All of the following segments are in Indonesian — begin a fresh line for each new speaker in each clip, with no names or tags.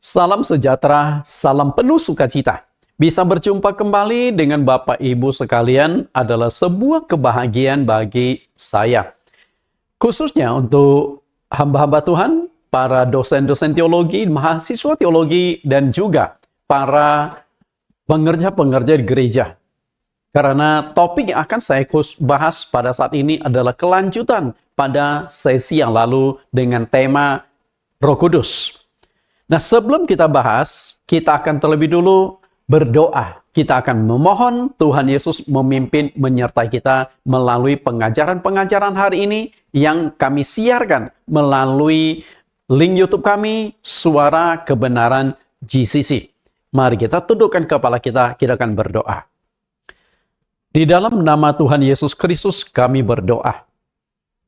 Salam sejahtera, salam penuh sukacita. Bisa berjumpa kembali dengan Bapak Ibu sekalian adalah sebuah kebahagiaan bagi saya. Khususnya untuk hamba-hamba Tuhan, para dosen-dosen teologi, mahasiswa teologi, dan juga para pengerja-pengerja di gereja. Karena topik yang akan saya bahas pada saat ini adalah kelanjutan pada sesi yang lalu dengan tema Roh Kudus. Nah, sebelum kita bahas, kita akan terlebih dulu berdoa. Kita akan memohon Tuhan Yesus memimpin menyertai kita melalui pengajaran-pengajaran hari ini yang kami siarkan melalui link YouTube kami, Suara Kebenaran GCC. Mari kita tundukkan kepala kita akan berdoa. Di dalam nama Tuhan Yesus Kristus kami berdoa.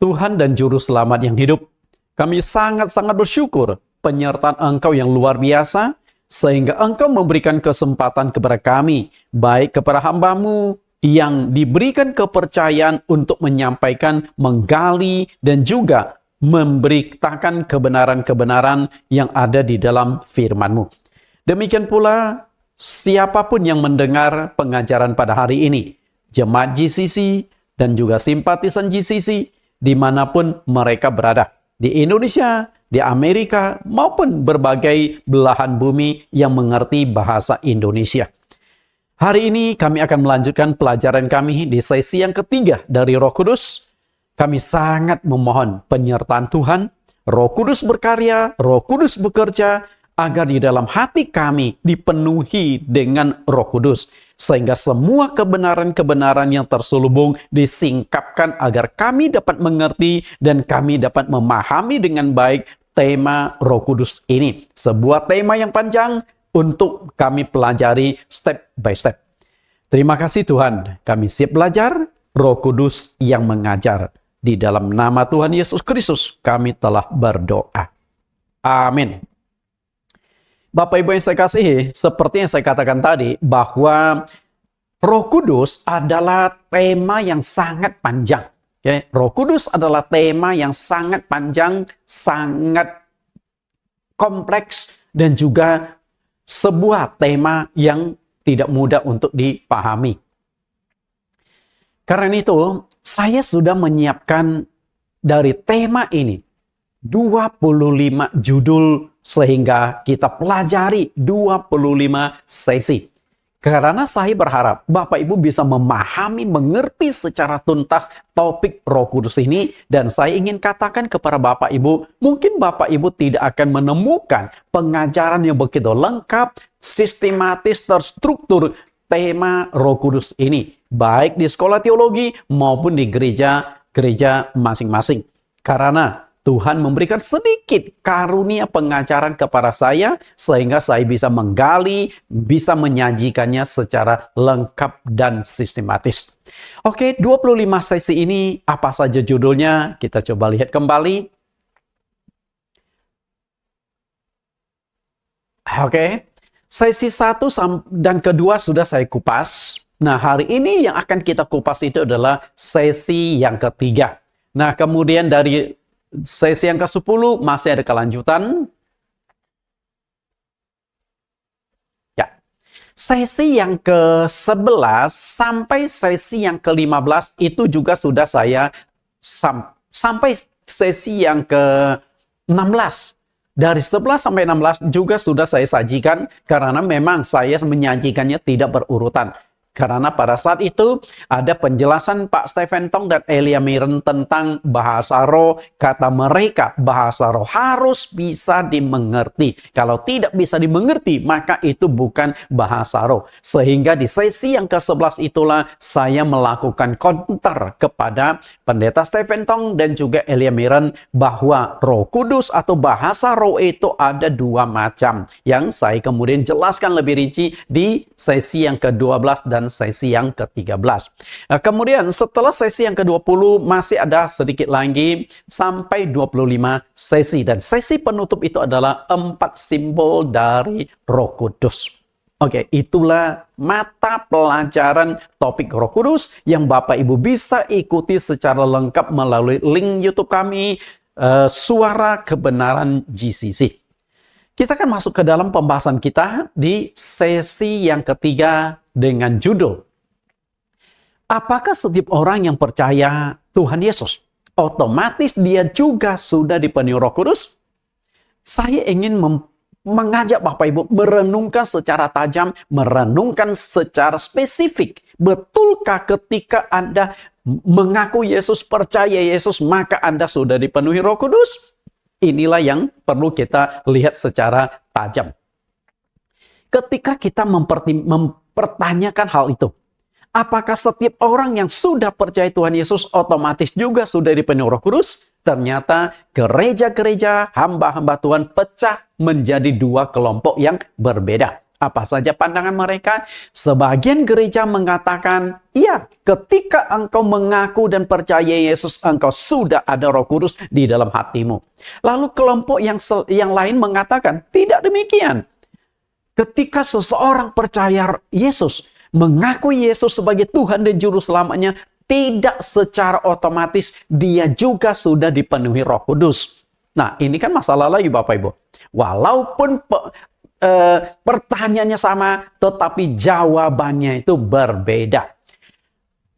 Tuhan dan Juru Selamat yang hidup, kami sangat-sangat bersyukur penyertaan Engkau yang luar biasa, sehingga Engkau memberikan kesempatan kepada kami, baik kepada hamba-Mu yang diberikan kepercayaan untuk menyampaikan, menggali, dan juga memberitakan kebenaran-kebenaran yang ada di dalam firman-Mu. Demikian pula, siapapun yang mendengar pengajaran pada hari ini, jemaat GCC dan juga simpatisan GCC, dimanapun mereka berada, di Indonesia, di Amerika, maupun berbagai belahan bumi yang mengerti bahasa Indonesia. Hari ini kami akan melanjutkan pelajaran kami di sesi yang ketiga dari Roh Kudus. Kami sangat memohon penyertaan Tuhan, Roh Kudus berkarya, Roh Kudus bekerja, agar di dalam hati kami dipenuhi dengan Roh Kudus. Sehingga semua kebenaran-kebenaran yang terselubung disingkapkan agar kami dapat mengerti dan kami dapat memahami dengan baik tema Roh Kudus ini. Sebuah tema yang panjang untuk kami pelajari step by step. Terima kasih Tuhan, kami siap belajar, Roh Kudus yang mengajar. Di dalam nama Tuhan Yesus Kristus kami telah berdoa. Amin. Bapak Ibu yang saya kasihi, seperti yang saya katakan tadi, bahwa Roh Kudus adalah tema yang sangat panjang. Okay? Roh Kudus adalah tema yang sangat panjang, sangat kompleks, dan juga sebuah tema yang tidak mudah untuk dipahami. Karena itu, saya sudah menyiapkan dari tema ini 25 judul sehingga kita pelajari 25 sesi. Karena saya berharap Bapak Ibu bisa memahami, mengerti secara tuntas topik Roh Kudus ini. Dan saya ingin katakan kepada Bapak Ibu, mungkin Bapak Ibu tidak akan menemukan pengajaran yang begitu lengkap, sistematis, terstruktur tema Roh Kudus ini. Baik di sekolah teologi maupun di gereja masing-masing. Karena Tuhan memberikan sedikit karunia pengajaran kepada saya sehingga saya bisa menggali, bisa menyajikannya secara lengkap dan sistematis. Oke, 25 sesi ini apa saja judulnya? Kita coba lihat kembali. Oke, sesi 1 dan kedua sudah saya kupas. Nah, hari ini yang akan kita kupas itu adalah sesi yang ketiga. Nah, kemudian dari sesi yang ke-10 masih ada kelanjutan. Ya. Sesi yang ke-11 sampai sesi yang ke-15 itu juga sudah saya sampai sesi yang ke-16. Dari 11 sampai 16 juga sudah saya sajikan karena memang saya menyajikannya tidak berurutan. Karena pada saat itu ada penjelasan Pak Stephen Tong dan Elia Miren tentang bahasa roh. Kata mereka bahasa roh harus bisa dimengerti. Kalau tidak bisa dimengerti maka itu bukan bahasa roh. Sehingga di sesi yang ke-11 itulah saya melakukan counter kepada Pendeta Stephen Tong dan juga Elia Miren bahwa Roh Kudus atau bahasa roh itu ada dua macam. Yang saya kemudian jelaskan lebih rinci di sesi yang ke-12 dan sesi yang ke-13. Nah, kemudian setelah sesi yang ke-20 masih ada sedikit lagi sampai 25 sesi. Dan sesi penutup itu adalah 4 simbol dari Roh Kudus. Oke, itulah mata pelajaran topik Roh Kudus yang Bapak Ibu bisa ikuti secara lengkap melalui link YouTube kami, Suara Kebenaran GCC. Kita akan masuk ke dalam pembahasan kita di sesi yang ketiga dengan judul, apakah setiap orang yang percaya Tuhan Yesus, otomatis dia juga sudah dipenuhi Roh Kudus? Saya ingin mengajak Bapak Ibu merenungkan secara tajam, merenungkan secara spesifik. Betulkah ketika Anda mengaku Yesus, percaya Yesus, maka Anda sudah dipenuhi Roh Kudus? Inilah yang perlu kita lihat secara tajam. Ketika kita mempertanyakan hal itu, apakah setiap orang yang sudah percaya Tuhan Yesus otomatis juga sudah dipenuhi Roh Kudus? Ternyata gereja-gereja hamba-hamba Tuhan pecah menjadi dua kelompok yang berbeda. Apa saja pandangan mereka? Sebagian gereja mengatakan, iya, ketika engkau mengaku dan percaya Yesus, engkau sudah ada Roh Kudus di dalam hatimu. Lalu kelompok yang lain mengatakan, tidak demikian. Ketika seseorang percaya Yesus, mengaku Yesus sebagai Tuhan dan Juru Selamatnya, tidak secara otomatis dia juga sudah dipenuhi Roh Kudus. Nah, ini kan masalah lagi Bapak Ibu. Walaupun pertanyaannya sama, tetapi jawabannya itu berbeda.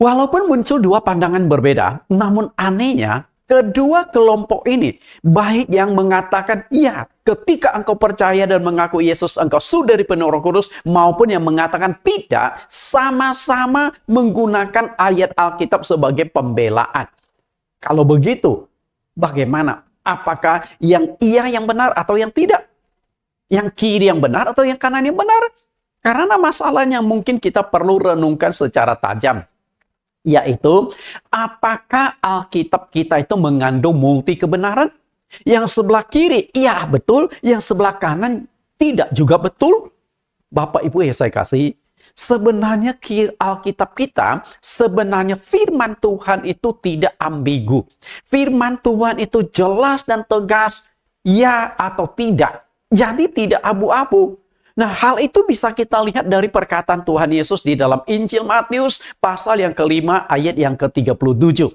Walaupun muncul dua pandangan berbeda, namun anehnya kedua kelompok ini, baik yang mengatakan, ya, ketika engkau percaya dan mengaku Yesus, engkau sudah dipenuhi Roh Kudus, maupun yang mengatakan tidak, sama-sama menggunakan ayat Alkitab sebagai pembelaan. Kalau begitu, bagaimana? Apakah yang iya yang benar atau yang tidak? Yang kiri yang benar atau yang kanan yang benar? Karena masalahnya mungkin kita perlu renungkan secara tajam. Yaitu, apakah Alkitab kita itu mengandung multi kebenaran? Yang sebelah kiri, iya betul. Yang sebelah kanan, tidak juga betul. Bapak Ibu ya saya kasih, sebenarnya Alkitab kita, sebenarnya firman Tuhan itu tidak ambigu. Firman Tuhan itu jelas dan tegas, ya atau tidak. Jadi tidak abu-abu. Nah, hal itu bisa kita lihat dari perkataan Tuhan Yesus di dalam Injil Matius pasal yang kelima ayat yang ke-37.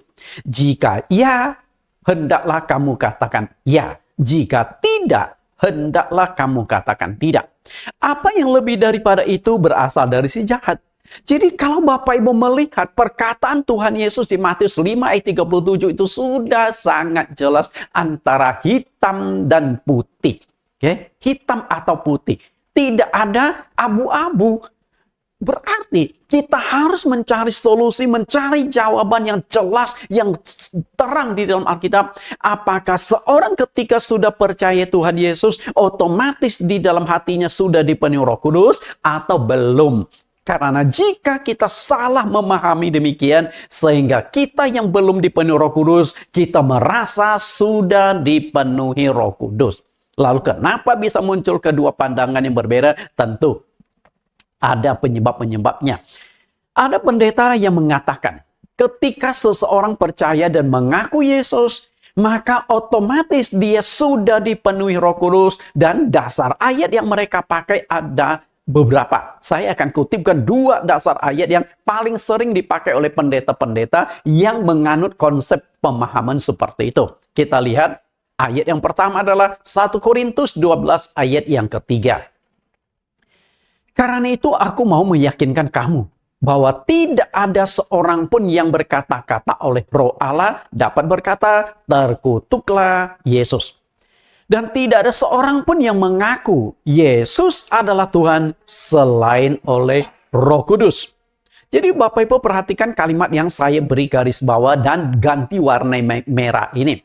Jika ya, hendaklah kamu katakan ya. Jika tidak, hendaklah kamu katakan tidak. Apa yang lebih daripada itu berasal dari si jahat. Jadi kalau Bapak Ibu melihat perkataan Tuhan Yesus di Matius 5 ayat 37 itu sudah sangat jelas antara hitam dan putih. Okay? Hitam atau putih. Tidak ada abu-abu. Berarti kita harus mencari solusi, mencari jawaban yang jelas, yang terang di dalam Alkitab. Apakah seorang ketika sudah percaya Tuhan Yesus, otomatis di dalam hatinya sudah dipenuhi Roh Kudus atau belum? Karena jika kita salah memahami demikian, sehingga kita yang belum dipenuhi Roh Kudus, kita merasa sudah dipenuhi Roh Kudus. Lalu kenapa bisa muncul kedua pandangan yang berbeda? Tentu ada penyebab-penyebabnya. Ada pendeta yang mengatakan, ketika seseorang percaya dan mengaku Yesus, maka otomatis dia sudah dipenuhi Roh Kudus, dan dasar ayat yang mereka pakai ada beberapa. Saya akan kutipkan dua dasar ayat yang paling sering dipakai oleh pendeta-pendeta yang menganut konsep pemahaman seperti itu. Kita lihat. Ayat yang pertama adalah 1 Korintus 12 ayat yang ketiga. Karena itu aku mau meyakinkan kamu bahwa tidak ada seorang pun yang berkata-kata oleh Roh Allah dapat berkata, terkutuklah Yesus. Dan tidak ada seorang pun yang mengaku Yesus adalah Tuhan selain oleh Roh Kudus. Jadi Bapak Ibu perhatikan kalimat yang saya beri garis bawah dan ganti warna merah ini.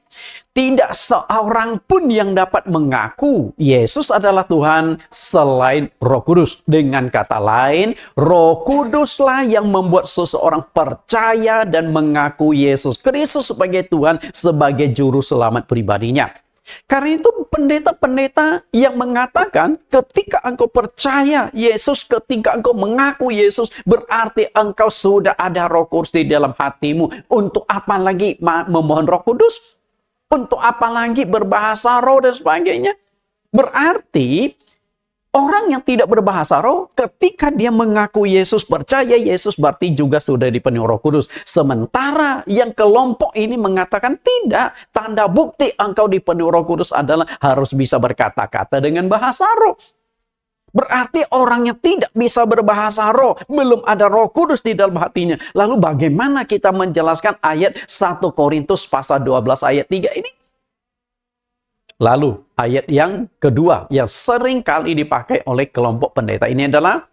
Tidak seorang pun yang dapat mengaku Yesus adalah Tuhan selain Roh Kudus. Dengan kata lain, Roh Kuduslah yang membuat seseorang percaya dan mengaku Yesus Kristus sebagai Tuhan, sebagai juru selamat pribadinya. Karena itu pendeta-pendeta yang mengatakan ketika engkau percaya Yesus, ketika engkau mengaku Yesus, berarti engkau sudah ada Roh Kudus di dalam hatimu. Untuk apa lagi memohon Roh Kudus? Untuk apa lagi berbahasa roh dan sebagainya? Berarti Orang yang tidak berbahasa roh, ketika dia mengaku Yesus, percaya Yesus, berarti juga sudah dipenuhi Roh Kudus. Sementara yang kelompok ini mengatakan tidak. Tanda bukti engkau dipenuhi Roh Kudus adalah harus bisa berkata-kata dengan bahasa roh. Berarti orang yang tidak bisa berbahasa roh, belum ada Roh Kudus di dalam hatinya. Lalu bagaimana kita menjelaskan ayat 1 Korintus pasal 12 ayat 3 ini? Lalu ayat yang kedua yang sering kali dipakai oleh kelompok pendeta ini adalah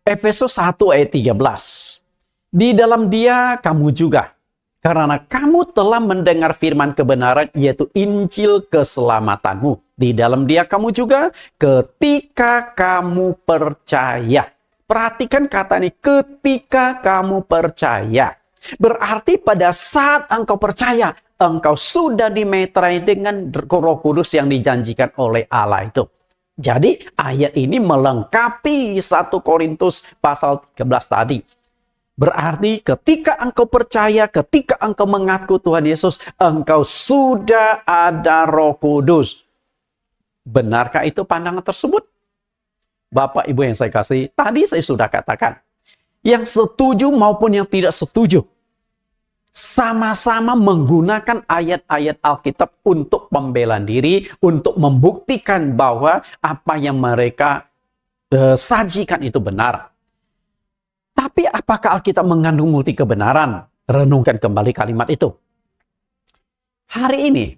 Efesus 1 ayat 13. Di dalam Dia kamu juga, karena kamu telah mendengar firman kebenaran, yaitu Injil keselamatanmu. Di dalam Dia kamu juga ketika kamu percaya. Perhatikan kata ini, ketika kamu percaya. Berarti pada saat engkau percaya, engkau sudah dimeterai dengan Roh Kudus yang dijanjikan oleh Allah itu. Jadi ayat ini melengkapi 1 Korintus pasal 13 tadi. Berarti ketika engkau percaya, ketika engkau mengaku Tuhan Yesus, engkau sudah ada Roh Kudus. Benarkah itu pandangan tersebut? Bapak Ibu yang saya kasih, tadi saya sudah katakan. Yang setuju maupun yang tidak setuju, sama-sama menggunakan ayat-ayat Alkitab untuk pembelaan diri, untuk membuktikan bahwa apa yang mereka sajikan itu benar. Tapi apakah Alkitab mengandung multi kebenaran? Renungkan kembali kalimat itu. Hari ini,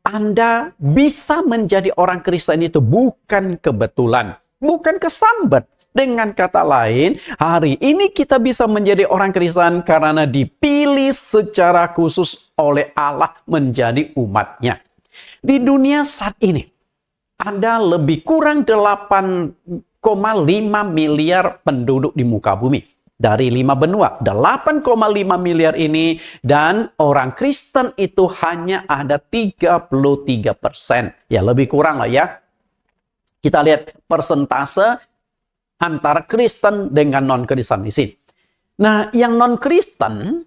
Anda bisa menjadi orang Kristen itu bukan kebetulan, bukan kesambat. Dengan kata lain, hari ini kita bisa menjadi orang Kristen karena dipilih secara khusus oleh Allah menjadi umatnya. Di dunia saat ini, ada lebih kurang 8,5 miliar penduduk di muka bumi. Dari 5 benua, 8,5 miliar ini, dan orang Kristen itu hanya ada 33%. Ya, lebih kurang lah ya. Kita lihat persentase antara Kristen dengan non-Kristen di sini. Nah, yang non-Kristen,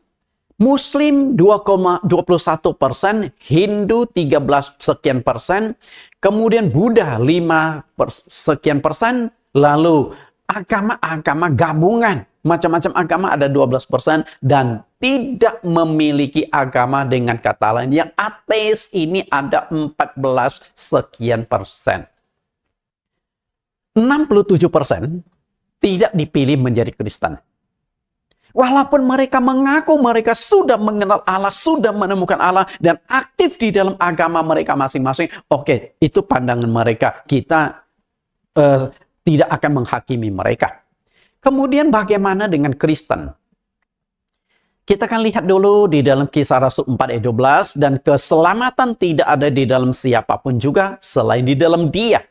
Muslim 2,21%, Hindu 13 sekian persen, kemudian Buddha 5 sekian persen, lalu agama-agama gabungan, macam-macam agama ada 12%, dan tidak memiliki agama dengan kata lain. Yang ateis ini ada 14 sekian persen. 67% tidak dipilih menjadi Kristen. Walaupun mereka mengaku mereka sudah mengenal Allah, sudah menemukan Allah, dan aktif di dalam agama mereka masing-masing. Oke, itu pandangan mereka. Kita tidak akan menghakimi mereka. Kemudian bagaimana dengan Kristen? Kita akan lihat dulu di dalam Kisah Rasul 4 ayat 12, dan keselamatan tidak ada di dalam siapapun juga selain di dalam Dia.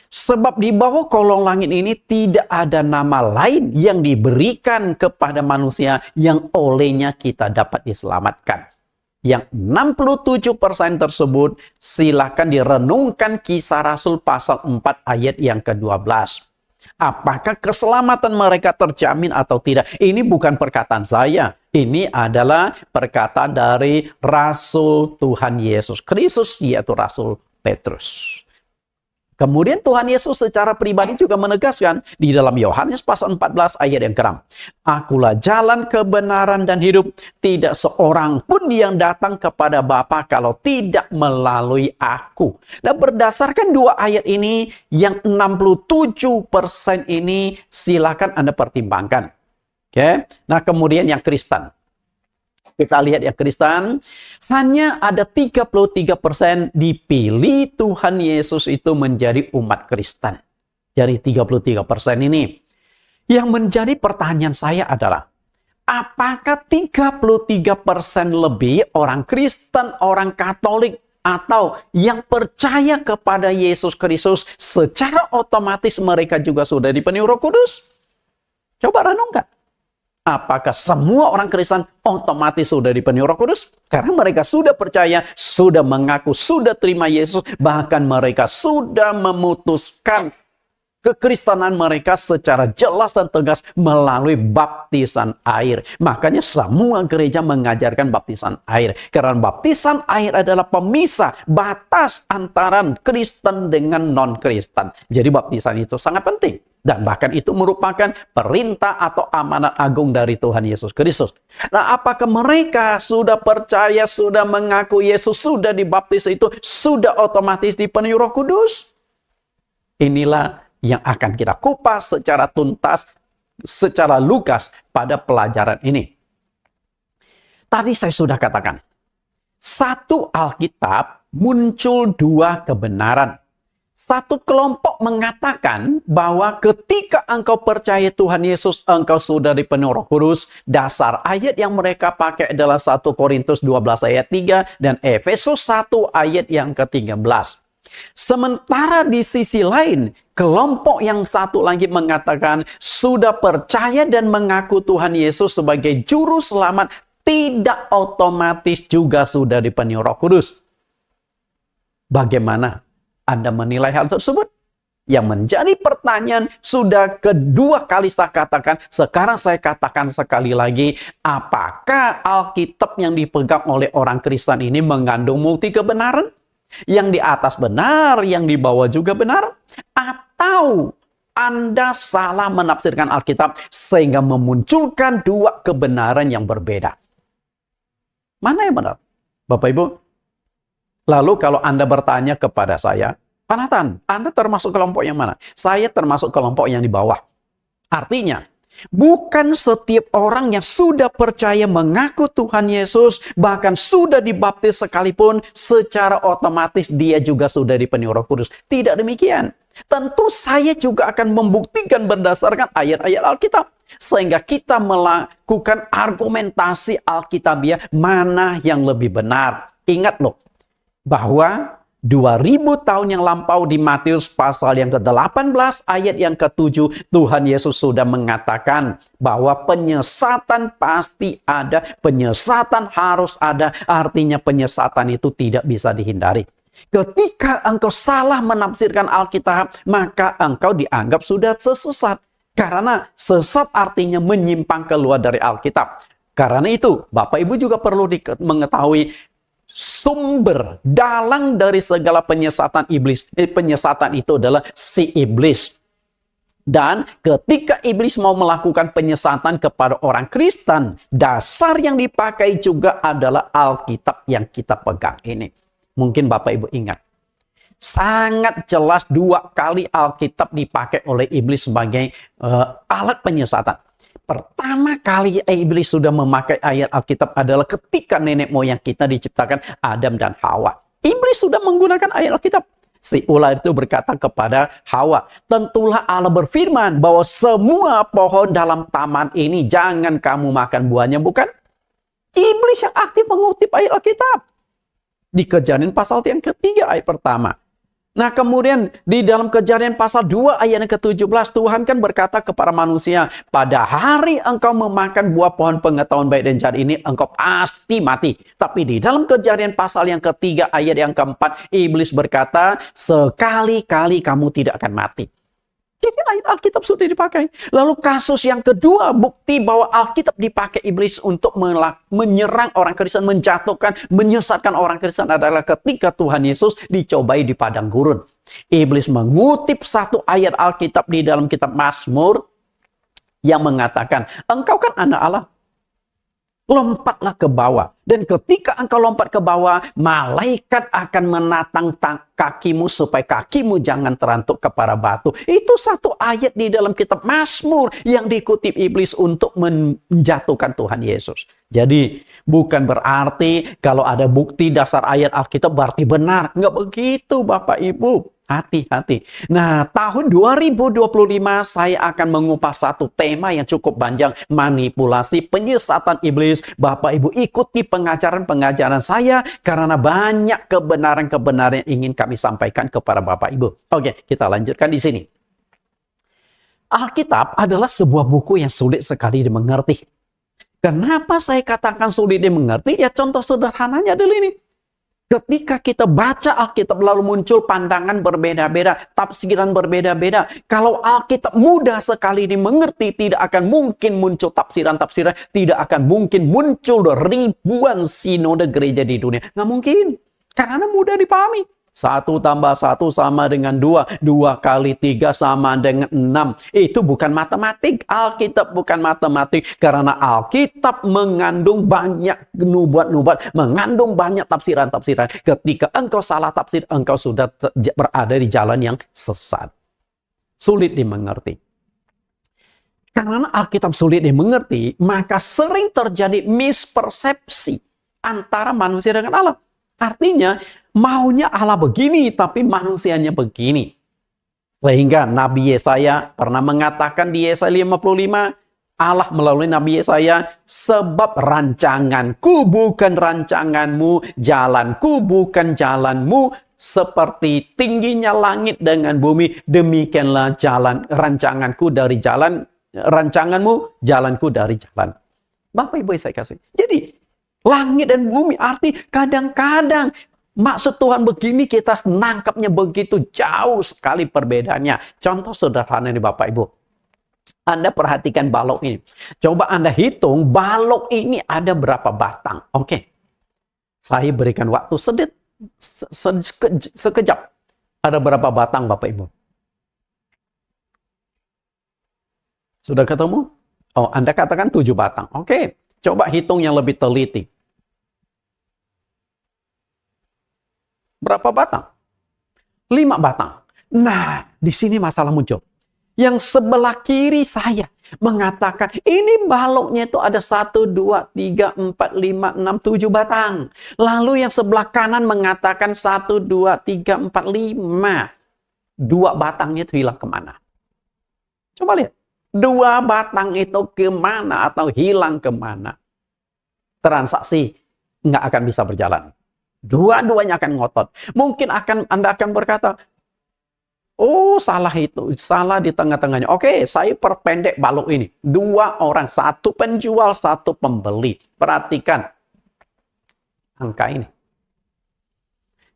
Sebab di bawah kolong langit ini tidak ada nama lain yang diberikan kepada manusia yang olehnya kita dapat diselamatkan. Yang 67% tersebut silakan direnungkan Kisah Rasul pasal 4 ayat yang ke-12. Apakah keselamatan mereka terjamin atau tidak? Ini bukan perkataan saya. Ini adalah perkataan dari Rasul Tuhan Yesus Kristus, yaitu Rasul Petrus. Kemudian Tuhan Yesus secara pribadi juga menegaskan di dalam Yohanes pasal 14 ayat yang ke-6. Akulah jalan, kebenaran, dan hidup. Tidak seorang pun yang datang kepada Bapa kalau tidak melalui aku. Dan berdasarkan dua ayat ini, yang 67% ini silakan Anda pertimbangkan. Oke. Nah, kemudian yang Kristen. Kita lihat yang Kristen, hanya ada 33% dipilih Tuhan Yesus itu menjadi umat Kristen. Dari 33% ini. Yang menjadi pertanyaan saya adalah, apakah 33% lebih orang Kristen, orang Katolik, atau yang percaya kepada Yesus Kristus secara otomatis mereka juga sudah dipenuhi Roh Kudus? Coba renungkan. Apakah semua orang Kristen otomatis sudah dipenuhi Roh Kudus? Karena mereka sudah percaya, sudah mengaku, sudah terima Yesus, bahkan mereka sudah memutuskan kekristenan mereka secara jelas dan tegas melalui baptisan air. Makanya semua gereja mengajarkan baptisan air. Karena baptisan air adalah pemisah batas antara Kristen dengan non-Kristen. Jadi baptisan itu sangat penting. Dan bahkan itu merupakan perintah atau amanat agung dari Tuhan Yesus Kristus. Nah, apakah mereka sudah percaya, sudah mengaku Yesus, sudah dibaptis itu, sudah otomatis dipenuhi Roh Kudus? Inilah yang akan kita kupas secara tuntas, secara lugas pada pelajaran ini. Tadi saya sudah katakan, satu Alkitab muncul dua kebenaran. Satu kelompok mengatakan bahwa ketika engkau percaya Tuhan Yesus, engkau sudah dipenuhi Roh Kudus. Dasar ayat yang mereka pakai adalah 1 Korintus 12 ayat 3 dan Efesus 1 ayat yang ke-13. Sementara di sisi lain, kelompok yang satu lagi mengatakan sudah percaya dan mengaku Tuhan Yesus sebagai juru selamat, tidak otomatis juga sudah dipenuhi Roh Kudus. Bagaimana Anda menilai hal tersebut? Yang menjadi pertanyaan sudah kedua kali saya katakan, sekarang saya katakan sekali lagi, apakah Alkitab yang dipegang oleh orang Kristen ini mengandung multi kebenaran? Yang di atas benar, yang di bawah juga benar? Atau Anda salah menafsirkan Alkitab sehingga memunculkan dua kebenaran yang berbeda? Mana yang benar? Bapak Ibu? Lalu kalau Anda bertanya kepada saya, Pak Nathan, Anda termasuk kelompok yang mana? Saya termasuk kelompok yang di bawah. Artinya, bukan setiap orang yang sudah percaya mengaku Tuhan Yesus, bahkan sudah dibaptis sekalipun, secara otomatis dia juga sudah dipenuhi Roh Kudus. Tidak demikian. Tentu saya juga akan membuktikan berdasarkan ayat-ayat Alkitab. Sehingga kita melakukan argumentasi Alkitabiah mana yang lebih benar. Ingat loh, bahwa 2000 tahun yang lampau di Matius pasal yang ke-18 ayat yang ke-7, Tuhan Yesus sudah mengatakan bahwa penyesatan pasti ada, penyesatan harus ada, artinya penyesatan itu tidak bisa dihindari. Ketika engkau salah menafsirkan Alkitab, maka engkau dianggap sudah sesat. Karena sesat artinya menyimpang keluar dari Alkitab. Karena itu, Bapak Ibu juga perlu mengetahui sumber dalang dari segala penyesatan iblis. Penyesatan itu adalah si iblis. Dan ketika iblis mau melakukan penyesatan kepada orang Kristen, dasar yang dipakai juga adalah Alkitab yang kita pegang ini. Mungkin Bapak Ibu ingat, sangat jelas dua kali Alkitab dipakai oleh iblis sebagai alat penyesatan. Pertama kali iblis sudah memakai ayat Alkitab adalah ketika nenek moyang kita diciptakan Adam dan Hawa. Iblis sudah menggunakan ayat Alkitab. Si ular itu berkata kepada Hawa, tentulah Allah berfirman bahwa semua pohon dalam taman ini jangan kamu makan buahnya, bukan? Iblis yang aktif mengutip ayat Alkitab. Di Kejadian pasal yang ketiga ayat pertama. Nah, kemudian di dalam Kejadian pasal 2 ayat yang ke-17, Tuhan kan berkata kepada manusia, pada hari engkau memakan buah pohon pengetahuan baik dan jahat ini, engkau pasti mati. Tapi di dalam Kejadian pasal yang ketiga ayat yang keempat, iblis berkata, sekali-kali kamu tidak akan mati. Jadi ayat Alkitab sudah dipakai. Lalu kasus yang kedua, bukti bahwa Alkitab dipakai iblis untuk menyerang orang Kristen, menjatuhkan, menyesatkan orang Kristen adalah ketika Tuhan Yesus dicobai di padang gurun. Iblis mengutip satu ayat Alkitab di dalam kitab Mazmur yang mengatakan, engkau kan anak Allah. Lompatlah ke bawah. Dan ketika engkau lompat ke bawah, malaikat akan menatang kakimu supaya kakimu jangan terantuk kepada batu. Itu satu ayat di dalam kitab Mazmur yang dikutip iblis untuk menjatuhkan Tuhan Yesus. Jadi bukan berarti kalau ada bukti dasar ayat Alkitab berarti benar. Enggak begitu Bapak Ibu. Hati-hati. Nah, tahun 2025 saya akan mengupas satu tema yang cukup panjang. Manipulasi, penyesatan iblis. Bapak Ibu ikuti pengajaran-pengajaran saya karena banyak kebenaran-kebenaran yang ingin kami sampaikan kepada Bapak Ibu. Oke, kita lanjutkan di sini. Alkitab adalah sebuah buku yang sulit sekali dimengerti. Kenapa saya katakan sulit dimengerti? Ya contoh sederhananya adalah ini. Ketika kita baca Alkitab lalu muncul pandangan berbeda-beda, tafsiran berbeda-beda. Kalau Alkitab mudah sekali dimengerti, tidak akan mungkin muncul tafsiran-tafsiran, tidak akan mungkin muncul ribuan sinode gereja di dunia. Nggak mungkin, karena mudah dipahami. 1 tambah 1 sama dengan 2. 2 kali 3 sama dengan 6. Itu bukan matematik. Alkitab bukan matematik. Karena Alkitab mengandung banyak nubuat-nubuat. Mengandung banyak tafsiran-tafsiran. Ketika engkau salah tafsir, engkau sudah berada di jalan yang sesat. Sulit dimengerti. Karena Alkitab sulit dimengerti, maka sering terjadi mispersepsi antara manusia dengan Allah. Artinya, maunya Allah begini, tapi manusianya begini. Sehingga Nabi Yesaya pernah mengatakan di Yesaya 55, Allah melalui Nabi Yesaya, sebab rancanganku bukan rancanganmu, jalanku bukan jalanmu, seperti tingginya langit dengan bumi, demikianlah rancanganku dari jalan, rancanganmu, jalanku dari jalan. Bapak Ibu saya kasih. Jadi, langit dan bumi arti kadang-kadang maksud Tuhan begini kita nangkapnya begitu jauh sekali perbedaannya. Contoh sederhana nih Bapak Ibu. Anda perhatikan balok ini. Coba Anda hitung balok ini ada berapa batang. Oke. Saya berikan waktu sekejap. Ada berapa batang Bapak Ibu? Sudah ketemu? Oh, Anda katakan 7 batang. Oke. Coba hitung yang lebih teliti. Berapa batang? 5 batang. Nah, di sini masalah muncul. Yang sebelah kiri saya mengatakan, ini baloknya itu ada 1, 2, 3, 4, 5, 6, 7 batang. Lalu yang sebelah kanan mengatakan 1, 2, 3, 4, 5. 2 batangnya itu hilang kemana? Coba lihat. 2 batang itu kemana atau hilang kemana? Transaksi nggak akan bisa berjalan. Dua-duanya akan ngotot. Mungkin Anda akan berkata, oh salah itu, salah di tengah-tengahnya. Oke, saya perpendek balok ini. 2 orang, 1 penjual, 1 pembeli. Perhatikan angka ini.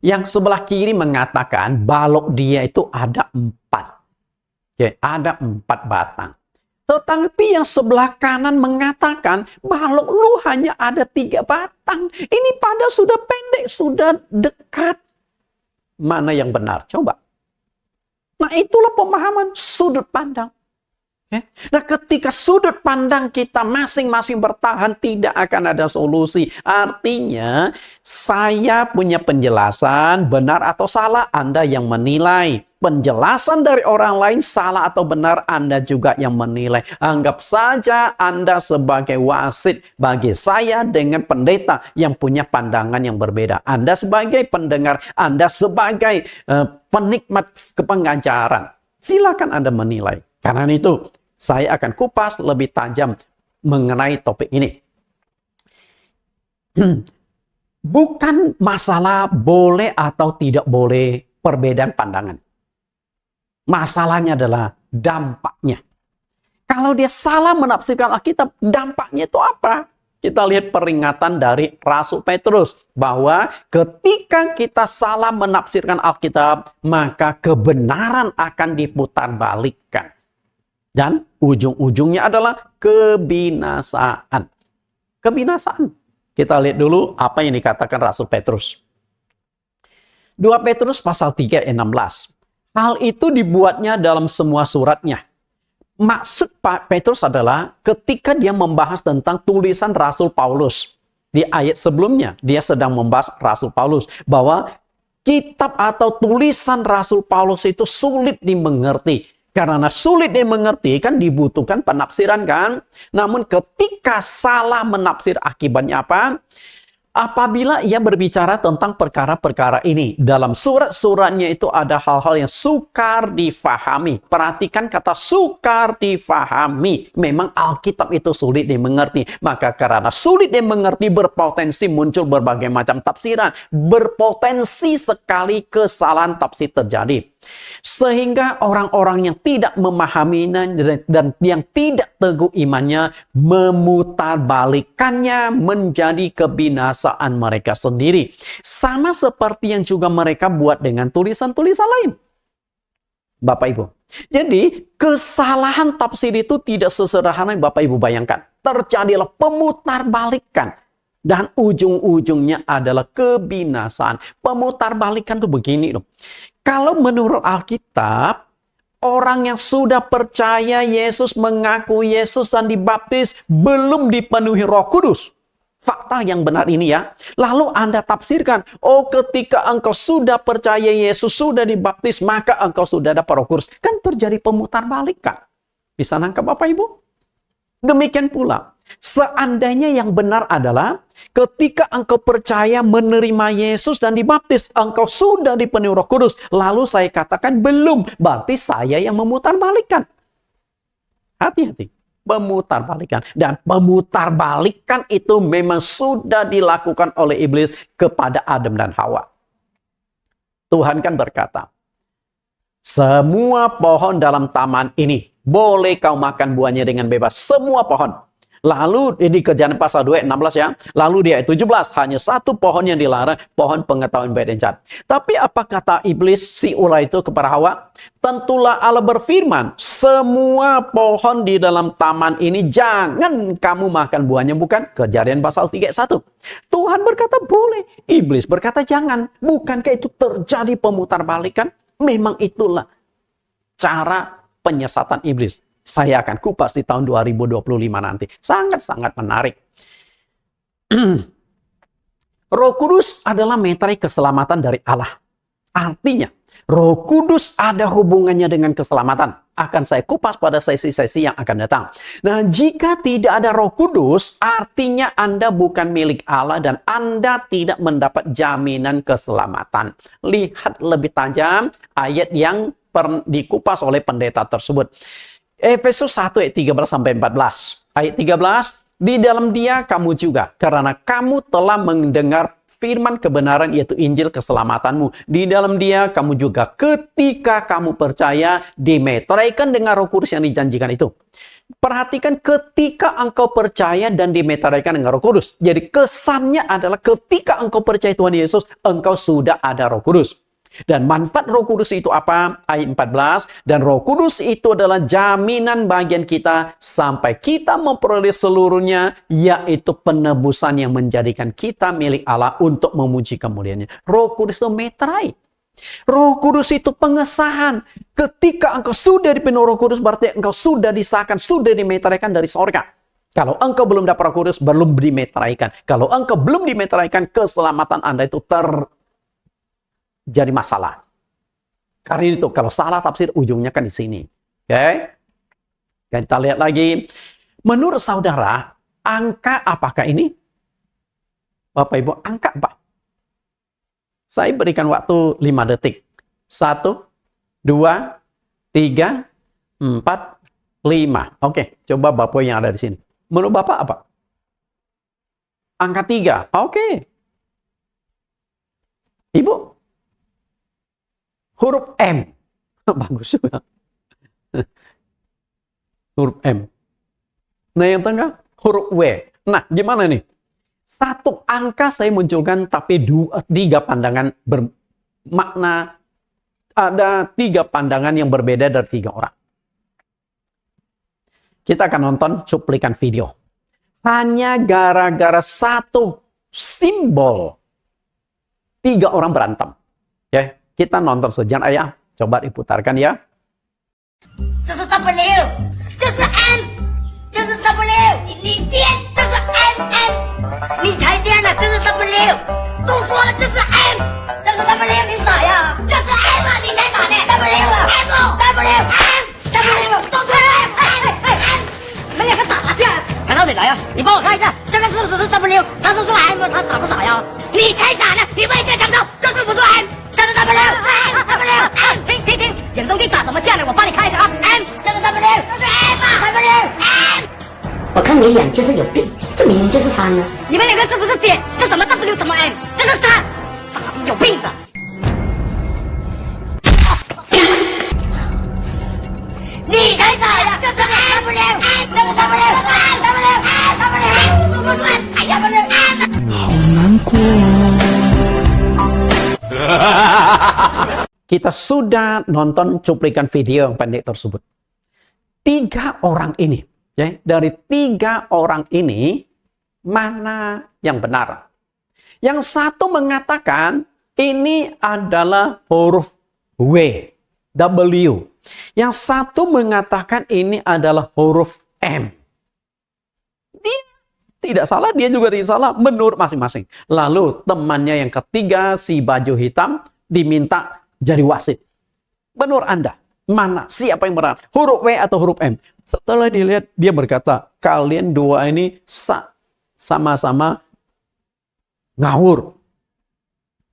Yang sebelah kiri mengatakan balok dia itu ada 4. Oke, ada 4 batang. Tetapi yang sebelah kanan mengatakan balok lu hanya ada 3 batang. Ini pada sudah pendek, sudah dekat. Mana yang benar? Coba. Nah itulah pemahaman sudut pandang. Nah ketika sudut pandang kita masing-masing bertahan, tidak akan ada solusi. Artinya saya punya penjelasan benar atau salah, Anda yang menilai. Penjelasan dari orang lain salah atau benar, Anda juga yang menilai. Anggap saja Anda sebagai wasit bagi saya dengan pendeta yang punya pandangan yang berbeda. Anda sebagai pendengar, Anda sebagai penikmat kepengajaran. Silakan Anda menilai. Karena itu, saya akan kupas lebih tajam mengenai topik ini. Bukan masalah boleh atau tidak boleh perbedaan pandangan. Masalahnya adalah dampaknya. Kalau dia salah menafsirkan Alkitab, dampaknya itu apa? Kita lihat peringatan dari Rasul Petrus bahwa ketika kita salah menafsirkan Alkitab, maka kebenaran akan diputarbalikkan. Dan ujung-ujungnya adalah kebinasaan. Kebinasaan. Kita lihat dulu apa yang dikatakan Rasul Petrus. 2 Petrus pasal 3 ayat 16. Hal itu dibuatnya dalam semua suratnya. Maksud Pak Petrus adalah ketika dia membahas tentang tulisan Rasul Paulus. Di ayat sebelumnya, dia sedang membahas Rasul Paulus. Bahwa kitab atau tulisan Rasul Paulus itu sulit dimengerti. Karena sulit dimengerti kan dibutuhkan penafsiran kan. Namun ketika salah menafsir akibatnya apa? Apabila ia berbicara tentang perkara-perkara ini. Dalam surat-suratnya itu ada hal-hal yang sukar difahami. Perhatikan kata sukar difahami. Memang Alkitab itu sulit dimengerti. Maka karena sulit dimengerti berpotensi muncul berbagai macam tafsiran. Berpotensi sekali kesalahan tafsir terjadi. Sehingga orang-orang yang tidak memahaminya dan yang tidak teguh imannya memutarbalikannya menjadi kebinasaan mereka sendiri. Sama seperti yang juga mereka buat dengan tulisan-tulisan lain. Bapak Ibu. Jadi kesalahan tafsir itu tidak sesederhana yang Bapak Ibu bayangkan. Terjadilah pemutarbalikan. Dan ujung-ujungnya adalah kebinasaan. Pemutarbalikan itu begini loh. Kalau menurut Alkitab, orang yang sudah percaya Yesus, mengaku Yesus dan dibaptis, belum dipenuhi Roh Kudus. Fakta yang benar ini ya. Lalu Anda tafsirkan, oh ketika engkau sudah percaya Yesus, sudah dibaptis, maka engkau sudah dapat Roh Kudus. Kan terjadi pemutarbalikan. Bisa nangkap Bapak Ibu? Demikian pula, seandainya yang benar adalah ketika engkau percaya menerima Yesus dan dibaptis, engkau sudah dipenuhi Roh Kudus. Lalu saya katakan belum, berarti saya yang memutarbalikkan. Hati-hati, memutarbalikkan. Dan memutarbalikkan itu memang sudah dilakukan oleh iblis kepada Adam dan Hawa. Tuhan kan berkata, semua pohon dalam taman ini boleh kau makan buahnya dengan bebas. Semua pohon. Lalu di Kejadian pasal 2 ayat 16 ya. Lalu di ayat 17 hanya satu pohon yang dilarang, pohon pengetahuan baik dan jahat. Tapi apa kata iblis si ular itu kepada Hawa? Tentulah Allah berfirman, semua pohon di dalam taman ini jangan kamu makan buahnya, bukan? Kejadian pasal 3 ayat 1. Tuhan berkata boleh, iblis berkata jangan. Bukankah itu terjadi pemutarbalikan? Memang itulah cara penyesatan iblis. Saya akan kupas di tahun 2025 nanti. Sangat-sangat menarik. Roh Kudus adalah meterai keselamatan dari Allah. Artinya, Roh Kudus ada hubungannya dengan keselamatan. Akan saya kupas pada sesi-sesi yang akan datang. Nah, jika tidak ada Roh Kudus, artinya Anda bukan milik Allah dan Anda tidak mendapat jaminan keselamatan. Lihat lebih tajam ayat yang dikupas oleh pendeta tersebut. Efesus 1 ayat 13 sampai 14. Ayat 13, di dalam Dia kamu juga, karena kamu telah mendengar firman kebenaran yaitu Injil keselamatanmu. Di dalam Dia kamu juga ketika kamu percaya dimeteraikan dengan Roh Kudus yang dijanjikan itu. Perhatikan ketika engkau percaya dan dimeteraikan dengan Roh Kudus. Jadi kesannya adalah ketika engkau percaya Tuhan Yesus, engkau sudah ada Roh Kudus. Dan manfaat Roh Kudus itu apa? Ayat 14. Dan Roh Kudus itu adalah jaminan bagian kita sampai kita memperoleh seluruhnya, yaitu penebusan yang menjadikan kita milik Allah untuk memuji kemuliaannya. Roh Kudus itu meterai. Roh Kudus itu pengesahan. Ketika engkau sudah dipenuhi Roh Kudus, berarti engkau sudah disahkan, sudah dimeteraikan dari sorga. Kalau engkau belum dapat Roh Kudus, belum dimeteraikan. Kalau engkau belum dimeteraikan, keselamatan Anda itu jadi masalah. Karena itu kalau salah tafsir ujungnya kan di sini. Oke? Kita lihat lagi. Menurut saudara, angka apakah ini? Bapak Ibu, angka apa? Saya berikan waktu 5 detik. 1, 2, 3, 4, 5. Oke, coba Bapak yang ada di sini. Menurut Bapak apa? Angka 3. Oke. Ibu? Huruf M. Bagus juga. Huruf M. Nah, yang tengah huruf W. Nah, gimana nih? Satu angka saya munculkan, tapi 3 pandangan bermakna. Ada 3 pandangan yang berbeda dari 3 orang. Kita akan nonton cuplikan video. Hanya gara-gara satu simbol, 3 orang berantem. Ya. Kita nonton sejarah ya. Coba diputarkan ya.
这是 W， 这是 M， 这是 W， 你颠，这是 M， 你才颠呢，这是 W， 都说了这是 M， 这是 W， 你傻呀？这是 M 啊，你才傻呢 ？W 啊 ，M， 都错了 ，M， 你们2个打啥架？看到没来呀？你帮我看一下，这个是不是 W？ 他是说 M， 他傻不傻呀？你才傻呢！你问一下张昭，这是不是 M？ 这是 W， 停！眼中钉打什么架呢？我帮你看一下啊 ，M， 这是 W， 这是 M 啊 ，W，M。我看你俩就是有病，这明明就是3呢。你们2个是不是颠？这什么 W 什么 M？ 这是3，傻逼有病的。
Kita sudah nonton cuplikan video yang pendek tersebut. 3 orang ini, ya, dari 3 orang ini, mana yang benar? Yang satu mengatakan ini adalah huruf W. Yang satu mengatakan ini adalah huruf M. Dia tidak salah, dia juga tidak salah menurut masing-masing. Lalu temannya yang ketiga, si baju hitam, diminta jadi wasit. Menurut Anda, mana? Siapa yang benar? Huruf W atau huruf M? Setelah dilihat, dia berkata, kalian dua ini sama-sama ngawur.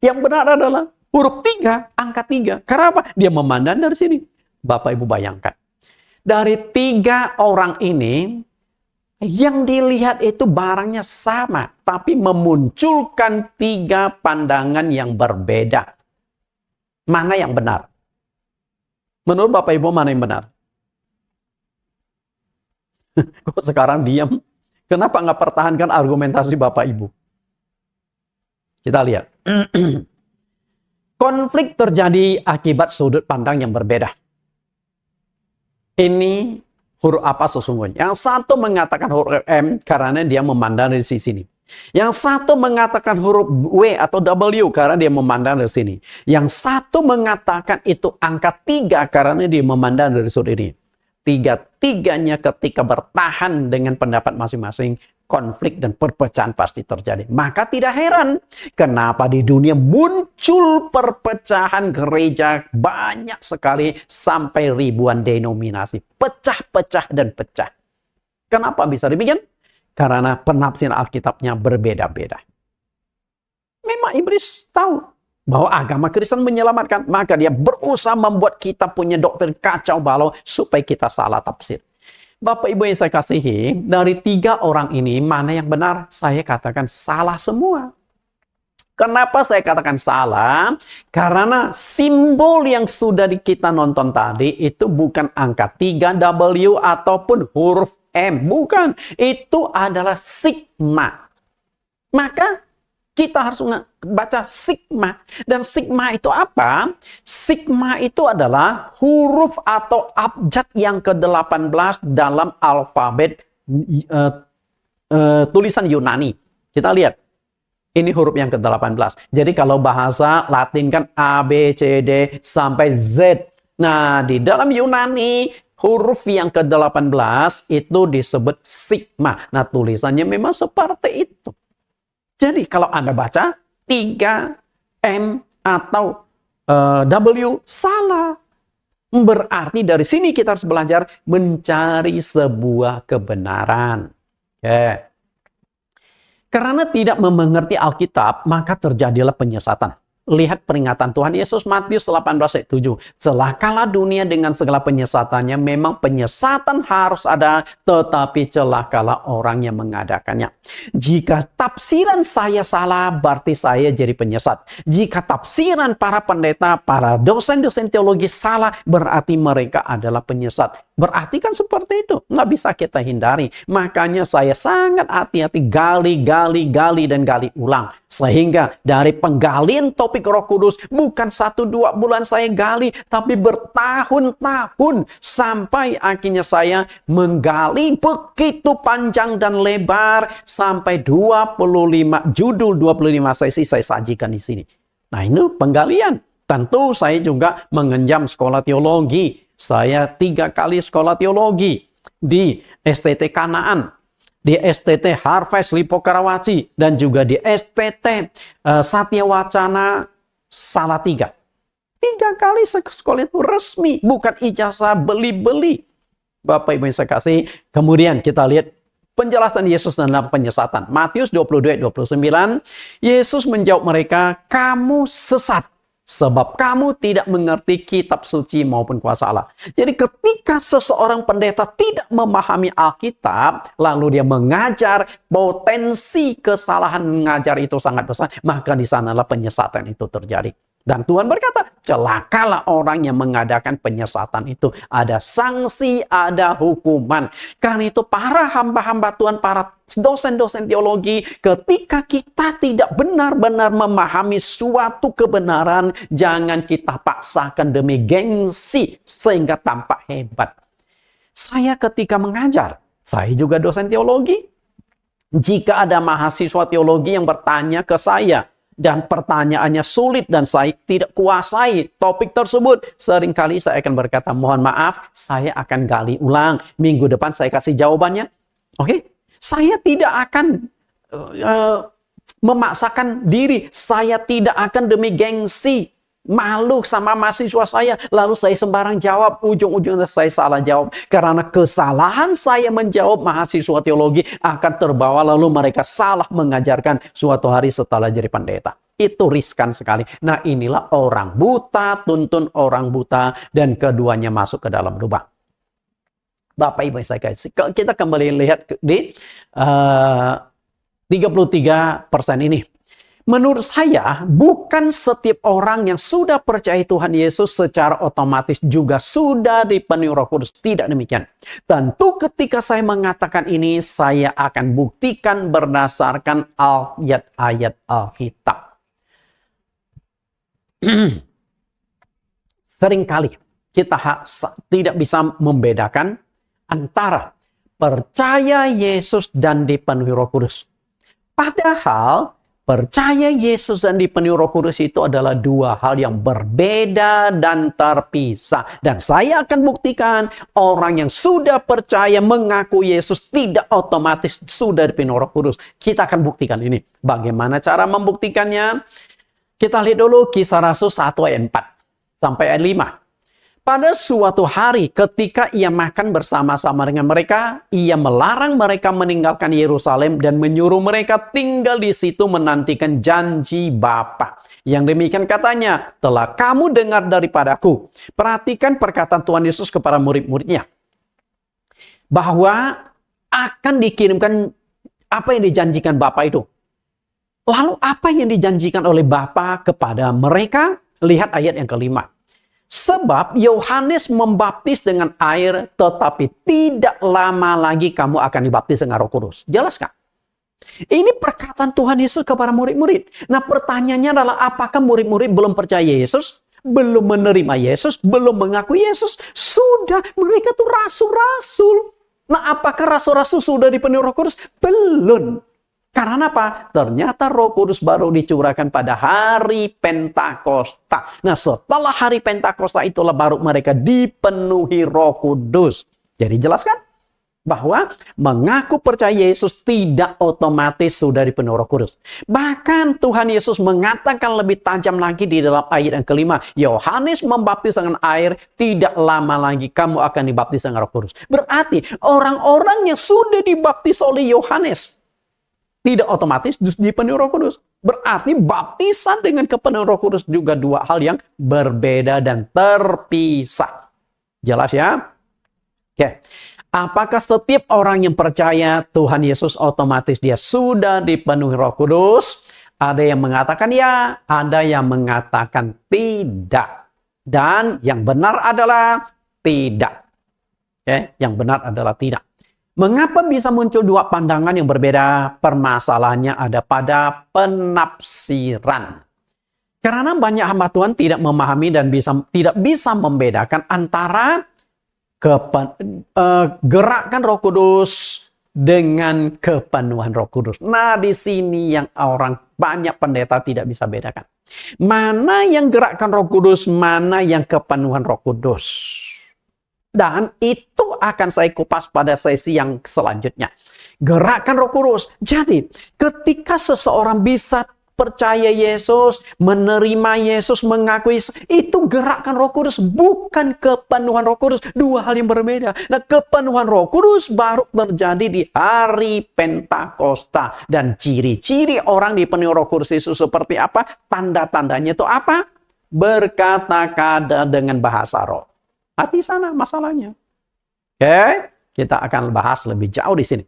Yang benar adalah huruf 3, angka 3. Karena apa? Dia memandang dari sini. Bapak Ibu bayangkan. Dari 3 orang ini, yang dilihat itu barangnya sama. Tapi memunculkan 3 pandangan yang berbeda. Mana yang benar? Menurut Bapak Ibu, mana yang benar? Kok sekarang diam? Kenapa nggak pertahankan argumentasi Bapak Ibu? Kita lihat. Konflik terjadi akibat sudut pandang yang berbeda. Ini huruf apa sesungguhnya? Yang satu mengatakan huruf M karena dia memandang dari sisi ini. Yang satu mengatakan huruf W atau W karena dia memandang dari sini. Yang satu mengatakan itu angka 3 karena dia memandang dari sudut ini. Tiga-tiganya ketika bertahan dengan pendapat masing-masing, konflik dan perpecahan pasti terjadi. Maka tidak heran kenapa di dunia muncul perpecahan gereja banyak sekali sampai ribuan denominasi. Pecah-pecah dan pecah. Kenapa bisa demikian? Karena penafsiran Alkitabnya berbeda-beda. Memang iblis tahu bahwa agama Kristen menyelamatkan. Maka dia berusaha membuat kita punya doktrin kacau balau supaya kita salah tafsir. Bapak Ibu yang saya kasihi, dari 3 orang ini mana yang benar? Saya katakan salah semua. Kenapa saya katakan salah? Karena simbol yang sudah kita nonton tadi itu bukan angka 3 W ataupun huruf M. Bukan. Itu adalah sigma. Maka kita harus baca sigma. Dan sigma itu apa? Sigma itu adalah huruf atau abjad yang ke-18 dalam alfabet tulisan Yunani. Kita lihat. Ini huruf yang ke-18. Jadi kalau bahasa Latin kan A, B, C, D sampai Z. Nah, di dalam Yunani, huruf yang ke-18 itu disebut sigma. Nah, tulisannya memang seperti itu. Jadi, kalau Anda baca 3M atau W, salah. Berarti dari sini kita harus belajar mencari sebuah kebenaran. Okay. Karena tidak mengerti Alkitab, maka terjadilah penyesatan. Lihat peringatan Tuhan Yesus Matius 18 ayat 7. Celakalah dunia dengan segala penyesatannya. Memang penyesatan harus ada, tetapi celakalah orang yang mengadakannya. Jika tafsiran saya salah, berarti saya jadi penyesat. Jika tafsiran para pendeta, para dosen-dosen teologi salah, berarti mereka adalah penyesat. Berarti kan seperti itu. Nggak bisa kita hindari. Makanya saya sangat hati-hati gali, dan gali ulang. Sehingga dari penggalian topik Roh Kudus, bukan 1-2 bulan saya gali, tapi bertahun-tahun. Sampai akhirnya saya menggali begitu panjang dan lebar. Sampai 25 judul, 25 sesi saya sajikan di sini. Nah, ini penggalian. Tentu saya juga mengenyam sekolah teologi. Saya 3 kali sekolah teologi di STT Kanaan, di STT Harvest Lipo Karawaci, dan juga di STT Satya Wacana Salatiga. 3 kali sekolah itu resmi, bukan ijazah beli-beli. Bapak Ibu yang saya kasih, kemudian kita lihat penjelasan Yesus dalam penyesatan. Matius 22:29, Yesus menjawab mereka, kamu sesat. Sebab kamu tidak mengerti kitab suci maupun kuasa Allah. Jadi ketika seseorang pendeta tidak memahami Alkitab, lalu dia mengajar, potensi kesalahan mengajar itu sangat besar, maka di sanalah penyesatan itu terjadi. Dan Tuhan berkata, celakalah orang yang mengadakan penyesatan itu. Ada sanksi, ada hukuman. Karena itu para hamba-hamba Tuhan, para dosen-dosen teologi, ketika kita tidak benar-benar memahami suatu kebenaran, jangan kita paksakan demi gengsi sehingga tampak hebat. Saya ketika mengajar, saya juga dosen teologi. Jika ada mahasiswa teologi yang bertanya ke saya, dan pertanyaannya sulit dan saya tidak kuasai topik tersebut, seringkali saya akan berkata, mohon maaf, saya akan gali ulang. Minggu depan saya kasih jawabannya. Oke? Saya tidak akan memaksakan diri. Saya tidak akan demi gengsi, malu sama mahasiswa saya, lalu saya sembarang jawab, ujung-ujungnya saya salah jawab. Karena kesalahan saya menjawab, mahasiswa teologi akan terbawa, lalu mereka salah mengajarkan suatu hari setelah jadi pendeta. Itu riskan sekali. Nah, inilah orang buta, tuntun orang buta, dan keduanya masuk ke dalam lubang. Bapak Ibu saya kasih, kita kembali lihat di 33% ini. Menurut saya, bukan setiap orang yang sudah percaya Tuhan Yesus secara otomatis juga sudah dipenuhi Roh Kudus. Tidak demikian. Tentu ketika saya mengatakan ini, saya akan buktikan berdasarkan ayat-ayat Alkitab. Seringkali kita tidak bisa membedakan antara percaya Yesus dan dipenuhi Roh Kudus. Padahal percaya Yesus dan dipenuhi Roh Kudus itu adalah dua hal yang berbeda dan terpisah. Dan saya akan buktikan orang yang sudah percaya mengaku Yesus tidak otomatis sudah dipenuhi Roh Kudus. Kita akan buktikan ini. Bagaimana cara membuktikannya? Kita lihat dulu Kisah Rasul 1 ayat 4 sampai ayat 5. Pada suatu hari ketika ia makan bersama-sama dengan mereka, ia melarang mereka meninggalkan Yerusalem dan menyuruh mereka tinggal di situ menantikan janji Bapa. Yang demikian katanya, telah kamu dengar daripadaku. Perhatikan perkataan Tuhan Yesus kepada murid-muridnya. Bahwa akan dikirimkan apa yang dijanjikan Bapa itu. Lalu apa yang dijanjikan oleh Bapa kepada mereka? Lihat ayat yang kelima. Sebab Yohanes membaptis dengan air, tetapi tidak lama lagi kamu akan dibaptis dengan Roh Kudus. Jelas kan? Ini perkataan Tuhan Yesus kepada murid-murid. Nah, pertanyaannya adalah apakah murid-murid belum percaya Yesus? Belum menerima Yesus? Belum mengaku Yesus? Sudah, mereka tuh rasul-rasul. Nah, apakah rasul-rasul sudah dipenuhi Roh Kudus? Belum. Karena apa? Ternyata Roh Kudus baru dicurahkan pada hari Pentakosta. Nah, setelah hari Pentakosta itulah baru mereka dipenuhi Roh Kudus. Jadi jelas kan? Bahwa mengaku percaya Yesus tidak otomatis sudah dipenuhi Roh Kudus. Bahkan Tuhan Yesus mengatakan lebih tajam lagi di dalam ayat yang kelima. Yohanes membaptis dengan air, tidak lama lagi kamu akan dibaptis dengan Roh Kudus. Berarti orang-orang yang sudah dibaptis oleh Yohanes tidak otomatis dipenuhi Roh Kudus. Berarti baptisan dengan kepenuhan Roh Kudus juga dua hal yang berbeda dan terpisah. Jelas ya? Oke. Apakah setiap orang yang percaya Tuhan Yesus otomatis dia sudah dipenuhi Roh Kudus? Ada yang mengatakan ya, ada yang mengatakan tidak. Dan yang benar adalah tidak. Oke, yang benar adalah tidak. Mengapa bisa muncul dua pandangan yang berbeda? Permasalahannya ada pada penafsiran. Karena banyak hamba Tuhan tidak memahami dan tidak bisa membedakan antara gerakan Roh Kudus dengan kepenuhan Roh Kudus. Nah, di sini yang orang banyak pendeta tidak bisa bedakan. Mana yang gerakan Roh Kudus, mana yang kepenuhan Roh Kudus. Dan itu akan saya kupas pada sesi yang selanjutnya. Gerakan Roh Kudus. Jadi, ketika seseorang bisa percaya Yesus, menerima Yesus, mengakui Yesus, itu gerakan Roh Kudus, bukan kepenuhan Roh Kudus. Dua hal yang berbeda. Nah, kepenuhan Roh Kudus baru terjadi di hari Pentakosta. Dan ciri-ciri orang dipenuhi Roh Kudus itu seperti apa? Tanda-tandanya itu apa? Berkata-kata dengan bahasa roh. Di sana masalahnya. Oke, kita akan bahas lebih jauh di sini.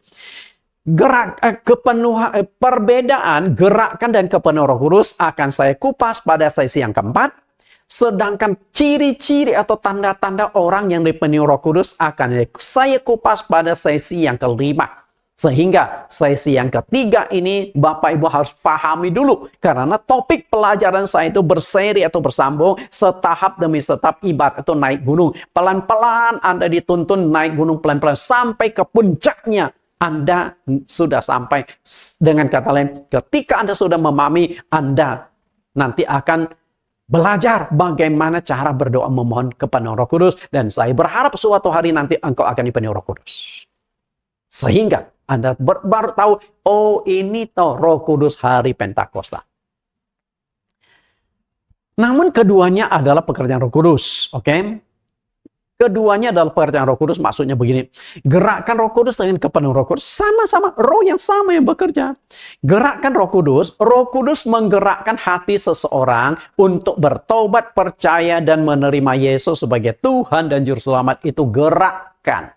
Perbedaan gerakan dan kepenuhan Roh Kudus akan saya kupas pada sesi yang keempat. Sedangkan ciri-ciri atau tanda-tanda orang yang dipenuhi Roh Kudus akan saya kupas pada sesi yang kelima. Sehingga sesi yang ketiga ini Bapak Ibu harus pahami dulu. Karena topik pelajaran saya itu berseri atau bersambung setahap demi setahap, ibarat itu naik gunung. Pelan-pelan Anda dituntun naik gunung pelan-pelan sampai ke puncaknya. Anda sudah sampai. Dengan kata lain, ketika Anda sudah memahami, Anda nanti akan belajar bagaimana cara berdoa memohon kepenuhan Roh Kudus. Dan saya berharap suatu hari nanti engkau akan dipenuhi Roh Kudus. Sehingga Anda baru tahu, oh ini toh Roh Kudus hari Pentakosta. Namun keduanya adalah pekerjaan Roh Kudus. Oke? Keduanya adalah pekerjaan Roh Kudus, maksudnya begini. Gerakan Roh Kudus dengan kepenuhan Roh Kudus sama-sama roh yang sama yang bekerja. Gerakan Roh Kudus menggerakkan hati seseorang untuk bertobat, percaya, dan menerima Yesus sebagai Tuhan dan Juru Selamat. Itu gerakan.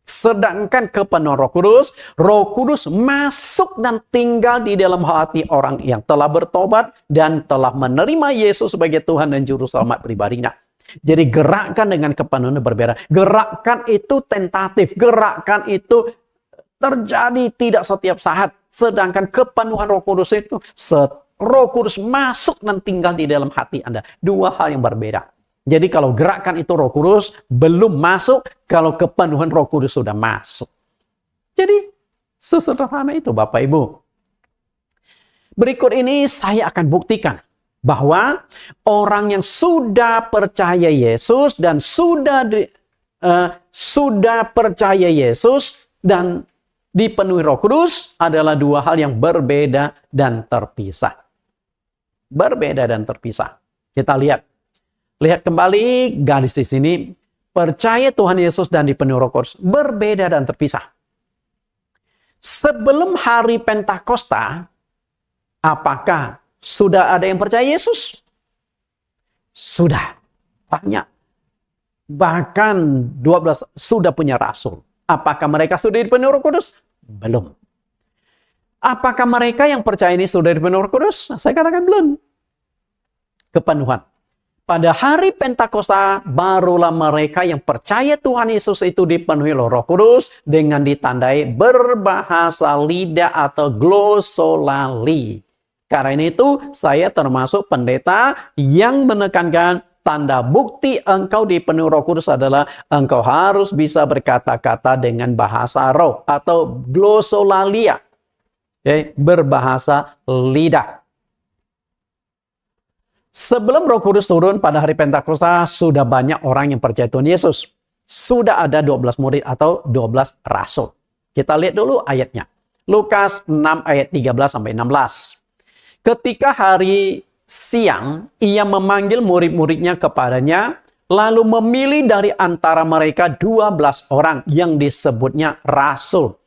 Sedangkan kepenuhan Roh Kudus masuk dan tinggal di dalam hati orang yang telah bertobat dan telah menerima Yesus sebagai Tuhan dan Juru Selamat pribadinya. Jadi gerakan dengan kepenuhan berbeda. Gerakan itu tentatif. Gerakan itu terjadi tidak setiap saat. Sedangkan kepenuhan Roh Kudus itu Roh Kudus masuk dan tinggal di dalam hati Anda. Dua hal yang berbeda. Jadi kalau gerakan itu Roh Kudus belum masuk, kalau kepenuhan Roh Kudus sudah masuk. Jadi sesederhana itu Bapak Ibu. Berikut ini saya akan buktikan bahwa orang yang sudah percaya Yesus dan sudah percaya Yesus dan dipenuhi Roh Kudus adalah dua hal yang berbeda dan terpisah. Berbeda dan terpisah. Kita lihat kembali garis di sini. Percaya Tuhan Yesus dan dipenuhi Roh Kudus berbeda dan terpisah. Sebelum hari Pentakosta, apakah sudah ada yang percaya Yesus? Sudah. Banyak. Bahkan 12 sudah punya rasul. Apakah mereka sudah dipenuhi Roh Kudus? Belum. Apakah mereka yang percaya ini sudah dipenuhi Roh Kudus? Saya katakan belum. Kepenuhan. Pada hari Pentakosta, barulah mereka yang percaya Tuhan Yesus itu dipenuhi Roh Kudus dengan ditandai berbahasa lidah atau glosolali. Karena itu, saya termasuk pendeta yang menekankan tanda bukti engkau dipenuhi Roh Kudus adalah engkau harus bisa berkata-kata dengan bahasa roh atau glosolalia. Berbahasa lidah. Sebelum Roh Kudus turun pada hari Pentakosta, sudah banyak orang yang percaya Tuhan Yesus. Sudah ada 12 murid atau 12 rasul. Kita lihat dulu ayatnya. Lukas 6 ayat 13-16. Ketika hari siang, ia memanggil murid-muridnya kepadanya, lalu memilih dari antara mereka 12 orang yang disebutnya rasul.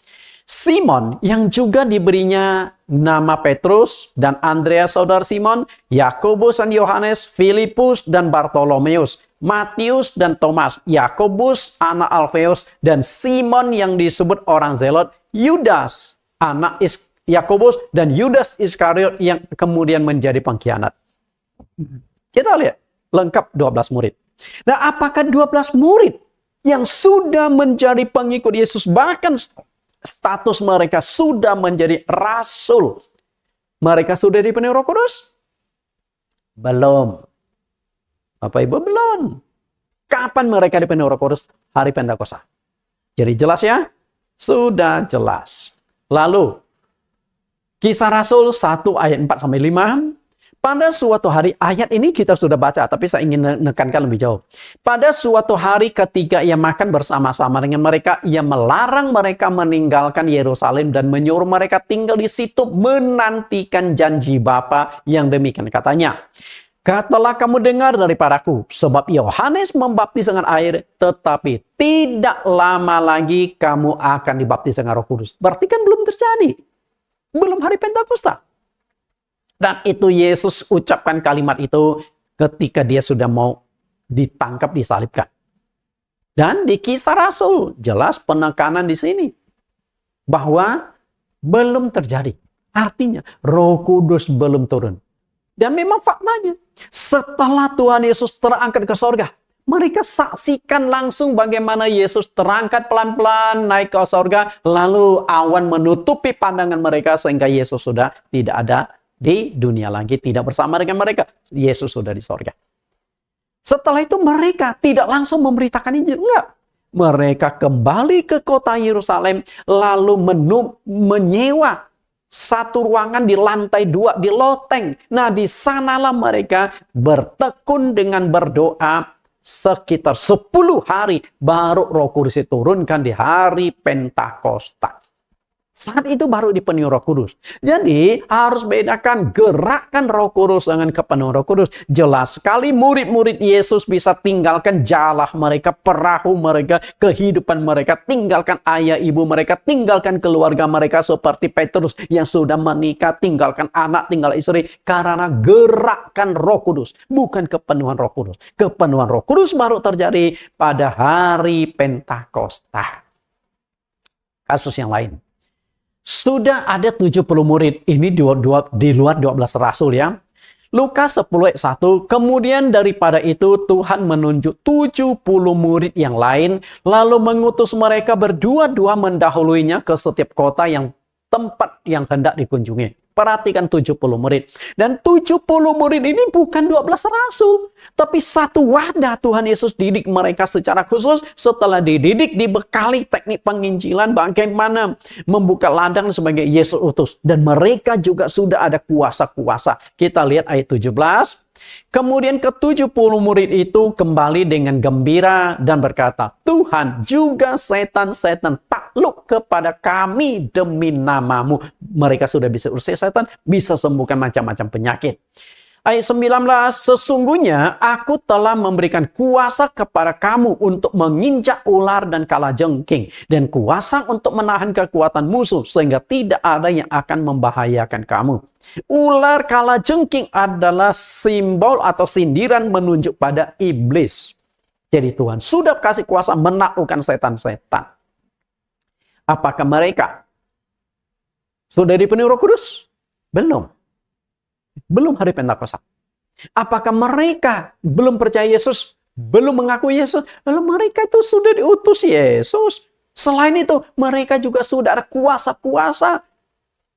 Simon yang juga diberinya nama Petrus dan Andreas saudara Simon, Yakobus dan Yohanes, Filipus dan Bartolomeus, Matius dan Thomas, Yakobus anak Alfeus dan Simon yang disebut orang Zelot, Yudas anak Yakobus dan Yudas Iskariot yang kemudian menjadi pengkhianat. Kita lihat lengkap 12 murid. Nah, apakah 12 murid yang sudah menjadi pengikut Yesus, bahkan status mereka sudah menjadi rasul, mereka sudah dipenuhi Roh Kudus? Belum. Bapak Ibu, belum. Kapan mereka dipenuhi Roh Kudus? Hari Pentakosta. Jadi jelas ya? Sudah jelas. Lalu Kisah Rasul 1 ayat 4-5. Pada suatu hari, ayat ini kita sudah baca, tapi saya ingin menekankan lebih jauh. Pada suatu hari ketika ia makan bersama-sama dengan mereka, ia melarang mereka meninggalkan Yerusalem dan menyuruh mereka tinggal di situ menantikan janji Bapa yang demikian katanya. Katalah kamu dengar daripadaku, sebab Yohanes membaptis dengan air, tetapi tidak lama lagi kamu akan dibaptis dengan Roh Kudus. Berarti kan belum terjadi. Belum hari Pentakosta. Dan itu Yesus ucapkan kalimat itu ketika dia sudah mau ditangkap, disalibkan. Dan di Kisah Rasul, jelas penekanan di sini. bahwa belum terjadi. Artinya Roh Kudus belum turun. Dan memang faktanya, setelah Tuhan Yesus terangkat ke sorga, mereka saksikan langsung bagaimana Yesus terangkat pelan-pelan naik ke sorga, lalu awan menutupi pandangan mereka sehingga Yesus sudah tidak ada di dunia lagi, tidak bersama dengan mereka. Yesus sudah di sorga. Setelah itu mereka tidak langsung memberitakan Injil, enggak. Mereka kembali ke kota Yerusalem, lalu menyewa satu ruangan di lantai 2 di loteng. Nah, di sanalah mereka bertekun dengan berdoa sekitar 10 hari, baru Roh Kudus diturunkan di hari Pentakosta. Saat itu baru dipenuhi Roh Kudus. Jadi harus bedakan gerakan Roh Kudus dengan kepenuhan Roh Kudus. Jelas sekali murid-murid Yesus bisa tinggalkan jala mereka, perahu mereka, kehidupan mereka, tinggalkan ayah ibu mereka, tinggalkan keluarga mereka seperti Petrus yang sudah menikah, tinggalkan anak, tinggal istri, karena gerakan Roh Kudus, bukan kepenuhan Roh Kudus. Kepenuhan Roh Kudus baru terjadi pada hari Pentakosta. Kasus yang lain. Sudah ada 70 murid. Ini di luar 12 rasul ya. Lukas 10 ayat 1. Kemudian daripada itu Tuhan menunjuk 70 murid yang lain. Lalu mengutus mereka berdua-dua mendahuluinya ke setiap kota yang tempat yang hendak dikunjungi. Perhatikan 70 murid. Dan 70 murid ini bukan 12 rasul. Tapi satu wadah Tuhan Yesus didik mereka secara khusus. Setelah dididik, dibekali teknik penginjilan. Bagaimana membuka ladang sebagai Yesus utus. Dan mereka juga sudah ada kuasa-kuasa. Kita lihat ayat 17. Kemudian ke-70 murid itu kembali dengan gembira dan berkata, Tuhan, juga setan-setan takluk kepada kami demi namamu. Mereka sudah bisa usir setan, bisa sembuhkan macam-macam penyakit. Ayat 19, sesungguhnya aku telah memberikan kuasa kepada kamu untuk menginjak ular dan kalajengking, dan kuasa untuk menahan kekuatan musuh, sehingga tidak ada yang akan membahayakan kamu. Ular kalajengking adalah simbol atau sindiran menunjuk pada iblis. Jadi Tuhan sudah kasih kuasa menaklukkan setan-setan. Apakah mereka sudah dipenuhi Roh Kudus? Belum. Belum hari Pentakosta. Apakah mereka belum percaya Yesus? Belum mengaku Yesus? Lalu mereka itu sudah diutus Yesus. Selain itu, mereka juga sudah ada kuasa-kuasa.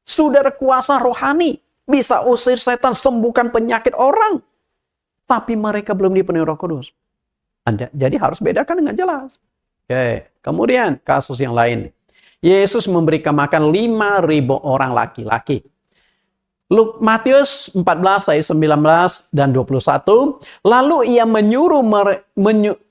Sudah ada kuasa rohani. Bisa usir setan, sembuhkan penyakit orang. Tapi mereka belum dipenuhi Roh Kudus. Jadi harus bedakan dengan jelas. Oke. Kemudian kasus yang lain. Yesus memberikan makan 5.000 orang laki-laki. Matius 14 ayat 19 dan 21. Lalu ia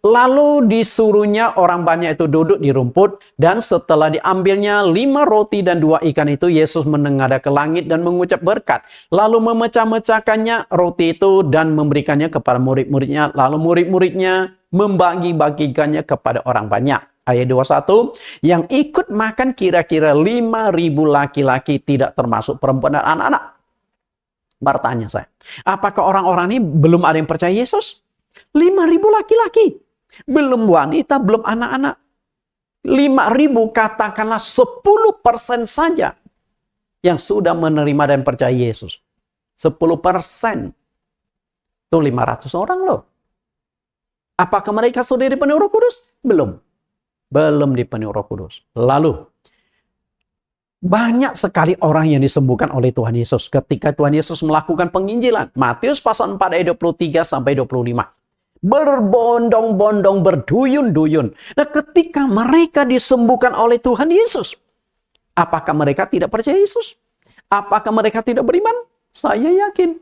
lalu disuruhnya orang banyak itu duduk di rumput, dan setelah diambilnya 5 roti dan 2 ikan itu, Yesus menengadah ke langit dan mengucap berkat. Lalu memecah-mecahkannya roti itu dan memberikannya kepada murid-muridnya. Lalu murid-muridnya membagi-bagikannya kepada orang banyak. Ayat 21, yang ikut makan kira-kira 5.000 laki-laki, tidak termasuk perempuan dan anak-anak. Bertanya saya, apakah orang-orang ini belum ada yang percaya Yesus? 5.000 laki-laki. Belum wanita, belum anak-anak. 5.000, katakanlah 10% saja yang sudah menerima dan percaya Yesus. 10%. Itu 500 orang loh. Apakah mereka sudah dipenuhi Roh Kudus? Belum. Belum dipenuhi Roh Kudus. Lalu, banyak sekali orang yang disembuhkan oleh Tuhan Yesus ketika Tuhan Yesus melakukan penginjilan. Matius pasal 4 ayat 23 sampai 25. Berbondong-bondong, berduyun-duyun. Nah, ketika mereka disembuhkan oleh Tuhan Yesus, apakah mereka tidak percaya Yesus? Apakah mereka tidak beriman? Saya yakin.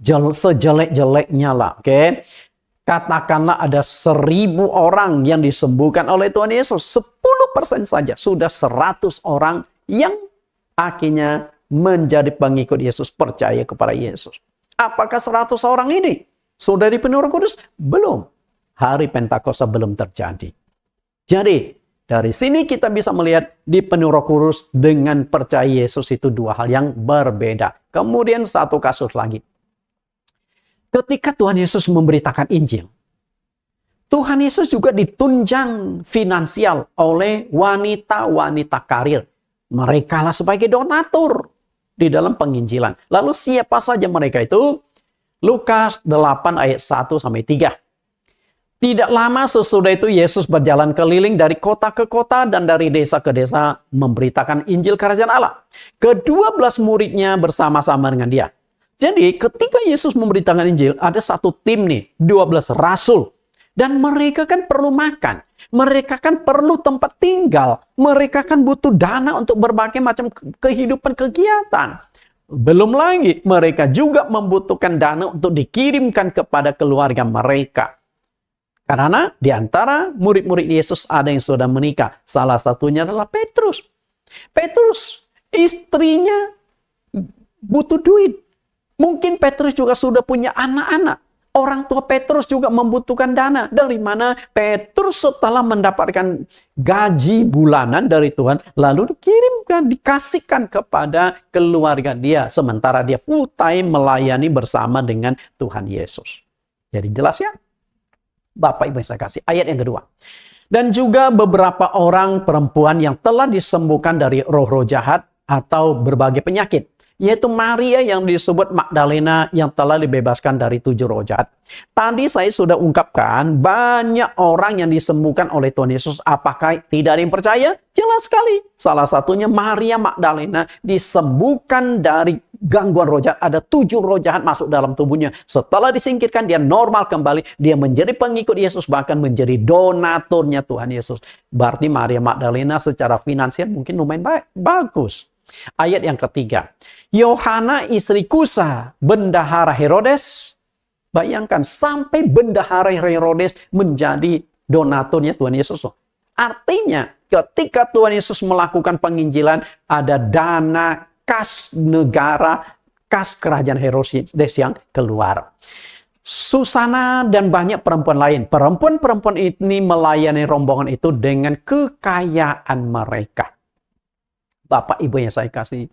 Sejelek-jeleknya lah, oke? Katakanlah ada 1.000 orang yang disembuhkan oleh Tuhan Yesus. 10% saja sudah 100 orang yang akhirnya menjadi pengikut Yesus, percaya kepada Yesus. Apakah 100 orang ini sudah dipenuhi Roh Kudus? Belum. Hari Pentakosta belum terjadi. Jadi, dari sini kita bisa melihat dipenuhi Roh Kudus dengan percaya Yesus itu dua hal yang berbeda. Kemudian satu kasus lagi. Ketika Tuhan Yesus memberitakan Injil, Tuhan Yesus juga ditunjang finansial oleh wanita-wanita karir. Mereka lah sebagai donatur di dalam penginjilan. Lalu siapa saja mereka itu? Lukas 8 ayat 1 sampai 3. Tidak lama sesudah itu Yesus berjalan keliling dari kota ke kota dan dari desa ke desa memberitakan Injil Kerajaan Allah. Ke-12 muridnya bersama-sama dengan dia. Jadi ketika Yesus memberitakan Injil, ada satu tim nih, 12 rasul. Dan mereka kan perlu makan. Mereka kan perlu tempat tinggal. Mereka kan butuh dana untuk berbagai macam kehidupan kegiatan. Belum lagi mereka juga membutuhkan dana untuk dikirimkan kepada keluarga mereka. Karena di antara murid-murid Yesus ada yang sudah menikah. Salah satunya adalah Petrus. Petrus, istrinya butuh duit. Mungkin Petrus juga sudah punya anak-anak. Orang tua Petrus juga membutuhkan dana. Dari mana Petrus setelah mendapatkan gaji bulanan dari Tuhan, lalu dikirimkan, dikasihkan kepada keluarga dia. Sementara dia full time melayani bersama dengan Tuhan Yesus. Jadi jelas ya? Bapak Ibu yang saya kasih. Ayat yang kedua. Dan juga beberapa orang perempuan yang telah disembuhkan dari roh-roh jahat atau berbagai penyakit. Yaitu Maria yang disebut Magdalena yang telah dibebaskan dari 7 roh jahat. Tadi saya sudah ungkapkan banyak orang yang disembuhkan oleh Tuhan Yesus. Apakah tidak ada yang percaya? Jelas sekali. Salah satunya Maria Magdalena disembuhkan dari gangguan roh jahat. Ada 7 roh jahat masuk dalam tubuhnya. Setelah disingkirkan dia normal kembali. Dia menjadi pengikut Yesus, bahkan menjadi donaturnya Tuhan Yesus. Berarti Maria Magdalena secara finansial mungkin lumayan bagus. Ayat yang ketiga. Yohana istri Kusa, bendahara Herodes. Bayangkan sampai bendahara Herodes menjadi donaturnya Tuhan Yesus. Artinya ketika Tuhan Yesus melakukan penginjilan, ada dana kas negara, kas kerajaan Herodes yang keluar. Susana dan banyak perempuan lain. Perempuan-perempuan ini melayani rombongan itu dengan kekayaan mereka. Bapak Ibu yang saya kasih,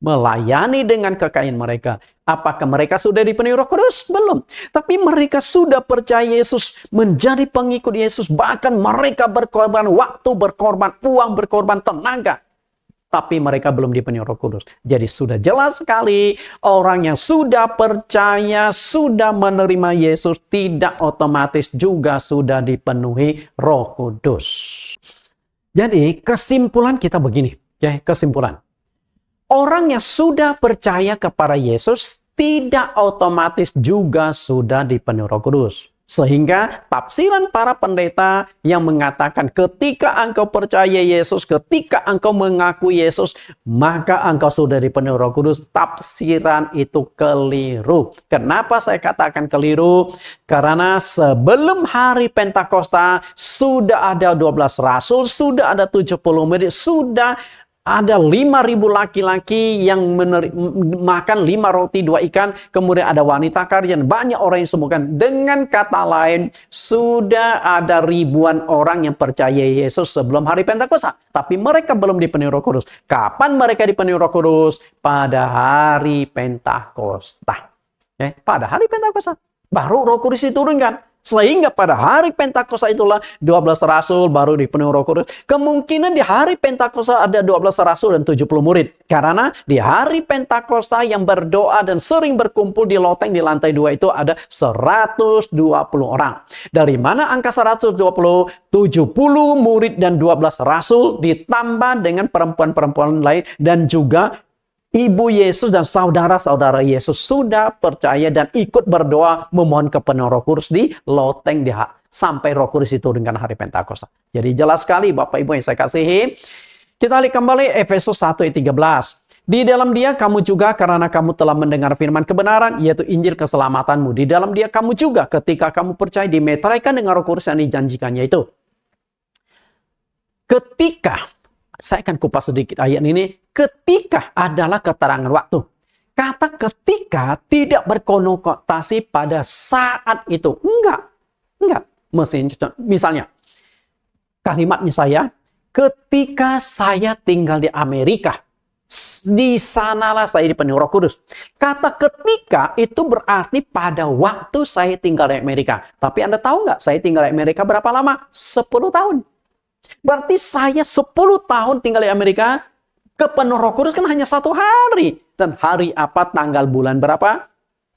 melayani dengan kekayaan mereka. Apakah mereka sudah dipenuhi Roh Kudus? Belum. Tapi mereka sudah percaya Yesus, menjadi pengikut Yesus. Bahkan mereka berkorban waktu, berkorban uang, berkorban tenaga. Tapi mereka belum dipenuhi Roh Kudus. Jadi sudah jelas sekali, orang yang sudah percaya, sudah menerima Yesus, tidak otomatis juga sudah dipenuhi Roh Kudus. Jadi kesimpulan kita begini. Ya, kesimpulan. Orang yang sudah percaya kepada Yesus tidak otomatis juga sudah dipenuhi Roh Kudus. Sehingga tafsiran para pendeta yang mengatakan ketika engkau percaya Yesus, ketika engkau mengaku Yesus, maka engkau sudah dipenuhi Roh Kudus. Tafsiran itu keliru. Kenapa saya katakan keliru? Karena sebelum hari Pentakosta sudah ada 12 rasul, sudah ada 70 murid, sudah ada 5.000 laki-laki yang makan 5 roti 2 ikan. Kemudian ada wanita kaya dan banyak orang yang disembuhkan. Dengan kata lain, sudah ada ribuan orang yang percaya Yesus sebelum hari Pentakosta. Tapi mereka belum dipenuhi Roh Kudus. Kapan mereka dipenuhi Roh Kudus? Pada hari Pentakosta. Pada hari Pentakosta. Baru Roh Kudus diturunkan. Sehingga pada hari Pentakosta itulah 12 rasul baru dipenuhi Roh Kudus. Kemungkinan di hari Pentakosta ada 12 rasul dan 70 murid. Karena di hari Pentakosta yang berdoa dan sering berkumpul di loteng di lantai 2 itu ada 120 orang. Dari mana angka 120? 70 murid dan 12 rasul ditambah dengan perempuan-perempuan lain dan juga Ibu Yesus dan saudara-saudara Yesus sudah percaya dan ikut berdoa memohon kepenuhan Roh Kudus di loteng sampai Roh Kudus diturunkan hari Pentakosta. Jadi jelas sekali Bapak Ibu yang saya kasihi. Kita lihat kembali Efesus 1 ayat 13. Di dalam Dia kamu juga karena kamu telah mendengar firman kebenaran yaitu Injil keselamatanmu. Di dalam Dia kamu juga ketika kamu percaya dimeteraikan dengan Roh Kudus yang dijanjikannya itu. Ketika saya akan kupas sedikit ayat ini. Ketika adalah keterangan waktu. Kata ketika tidak berkonotasi pada saat itu. Enggak. Misalnya, kalimatnya saya, ketika saya tinggal di Amerika, di sanalah saya dipenuhi Roh Kudus. Kata ketika itu berarti pada waktu saya tinggal di Amerika. Tapi Anda tahu nggak, saya tinggal di Amerika berapa lama? 10 tahun. Berarti saya 10 tahun tinggal di Amerika. Kepenuhan Roh Kudus kan hanya 1 hari. Dan hari apa, tanggal, bulan berapa?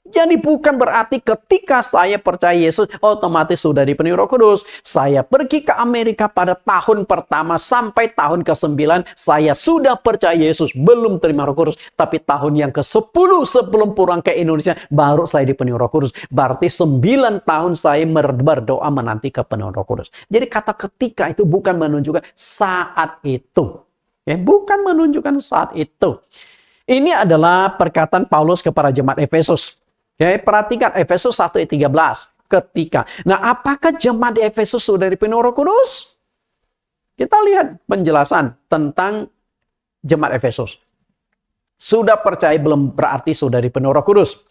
Jadi bukan berarti ketika saya percaya Yesus, otomatis sudah dipenuhi Roh Kudus. Saya pergi ke Amerika pada tahun pertama sampai tahun ke-9, saya sudah percaya Yesus, belum terima Roh Kudus. Tapi tahun yang ke-10 sebelum pulang ke Indonesia, baru saya dipenuhi Roh Kudus. Berarti 9 tahun saya berdoa menanti kepenuhan Roh Kudus. Jadi kata ketika itu bukan menunjukkan saat itu. Ya, bukan menunjukkan saat itu. Ini adalah perkataan Paulus kepada jemaat Efesus. Ya, perhatikan Efesus 1 ayat 13. Ketika. Nah, apakah jemaat di Efesus sudah dipenuhi Roh Kudus? Kita lihat penjelasan tentang jemaat Efesus. Sudah percaya belum berarti sudah dipenuhi Roh Kudus.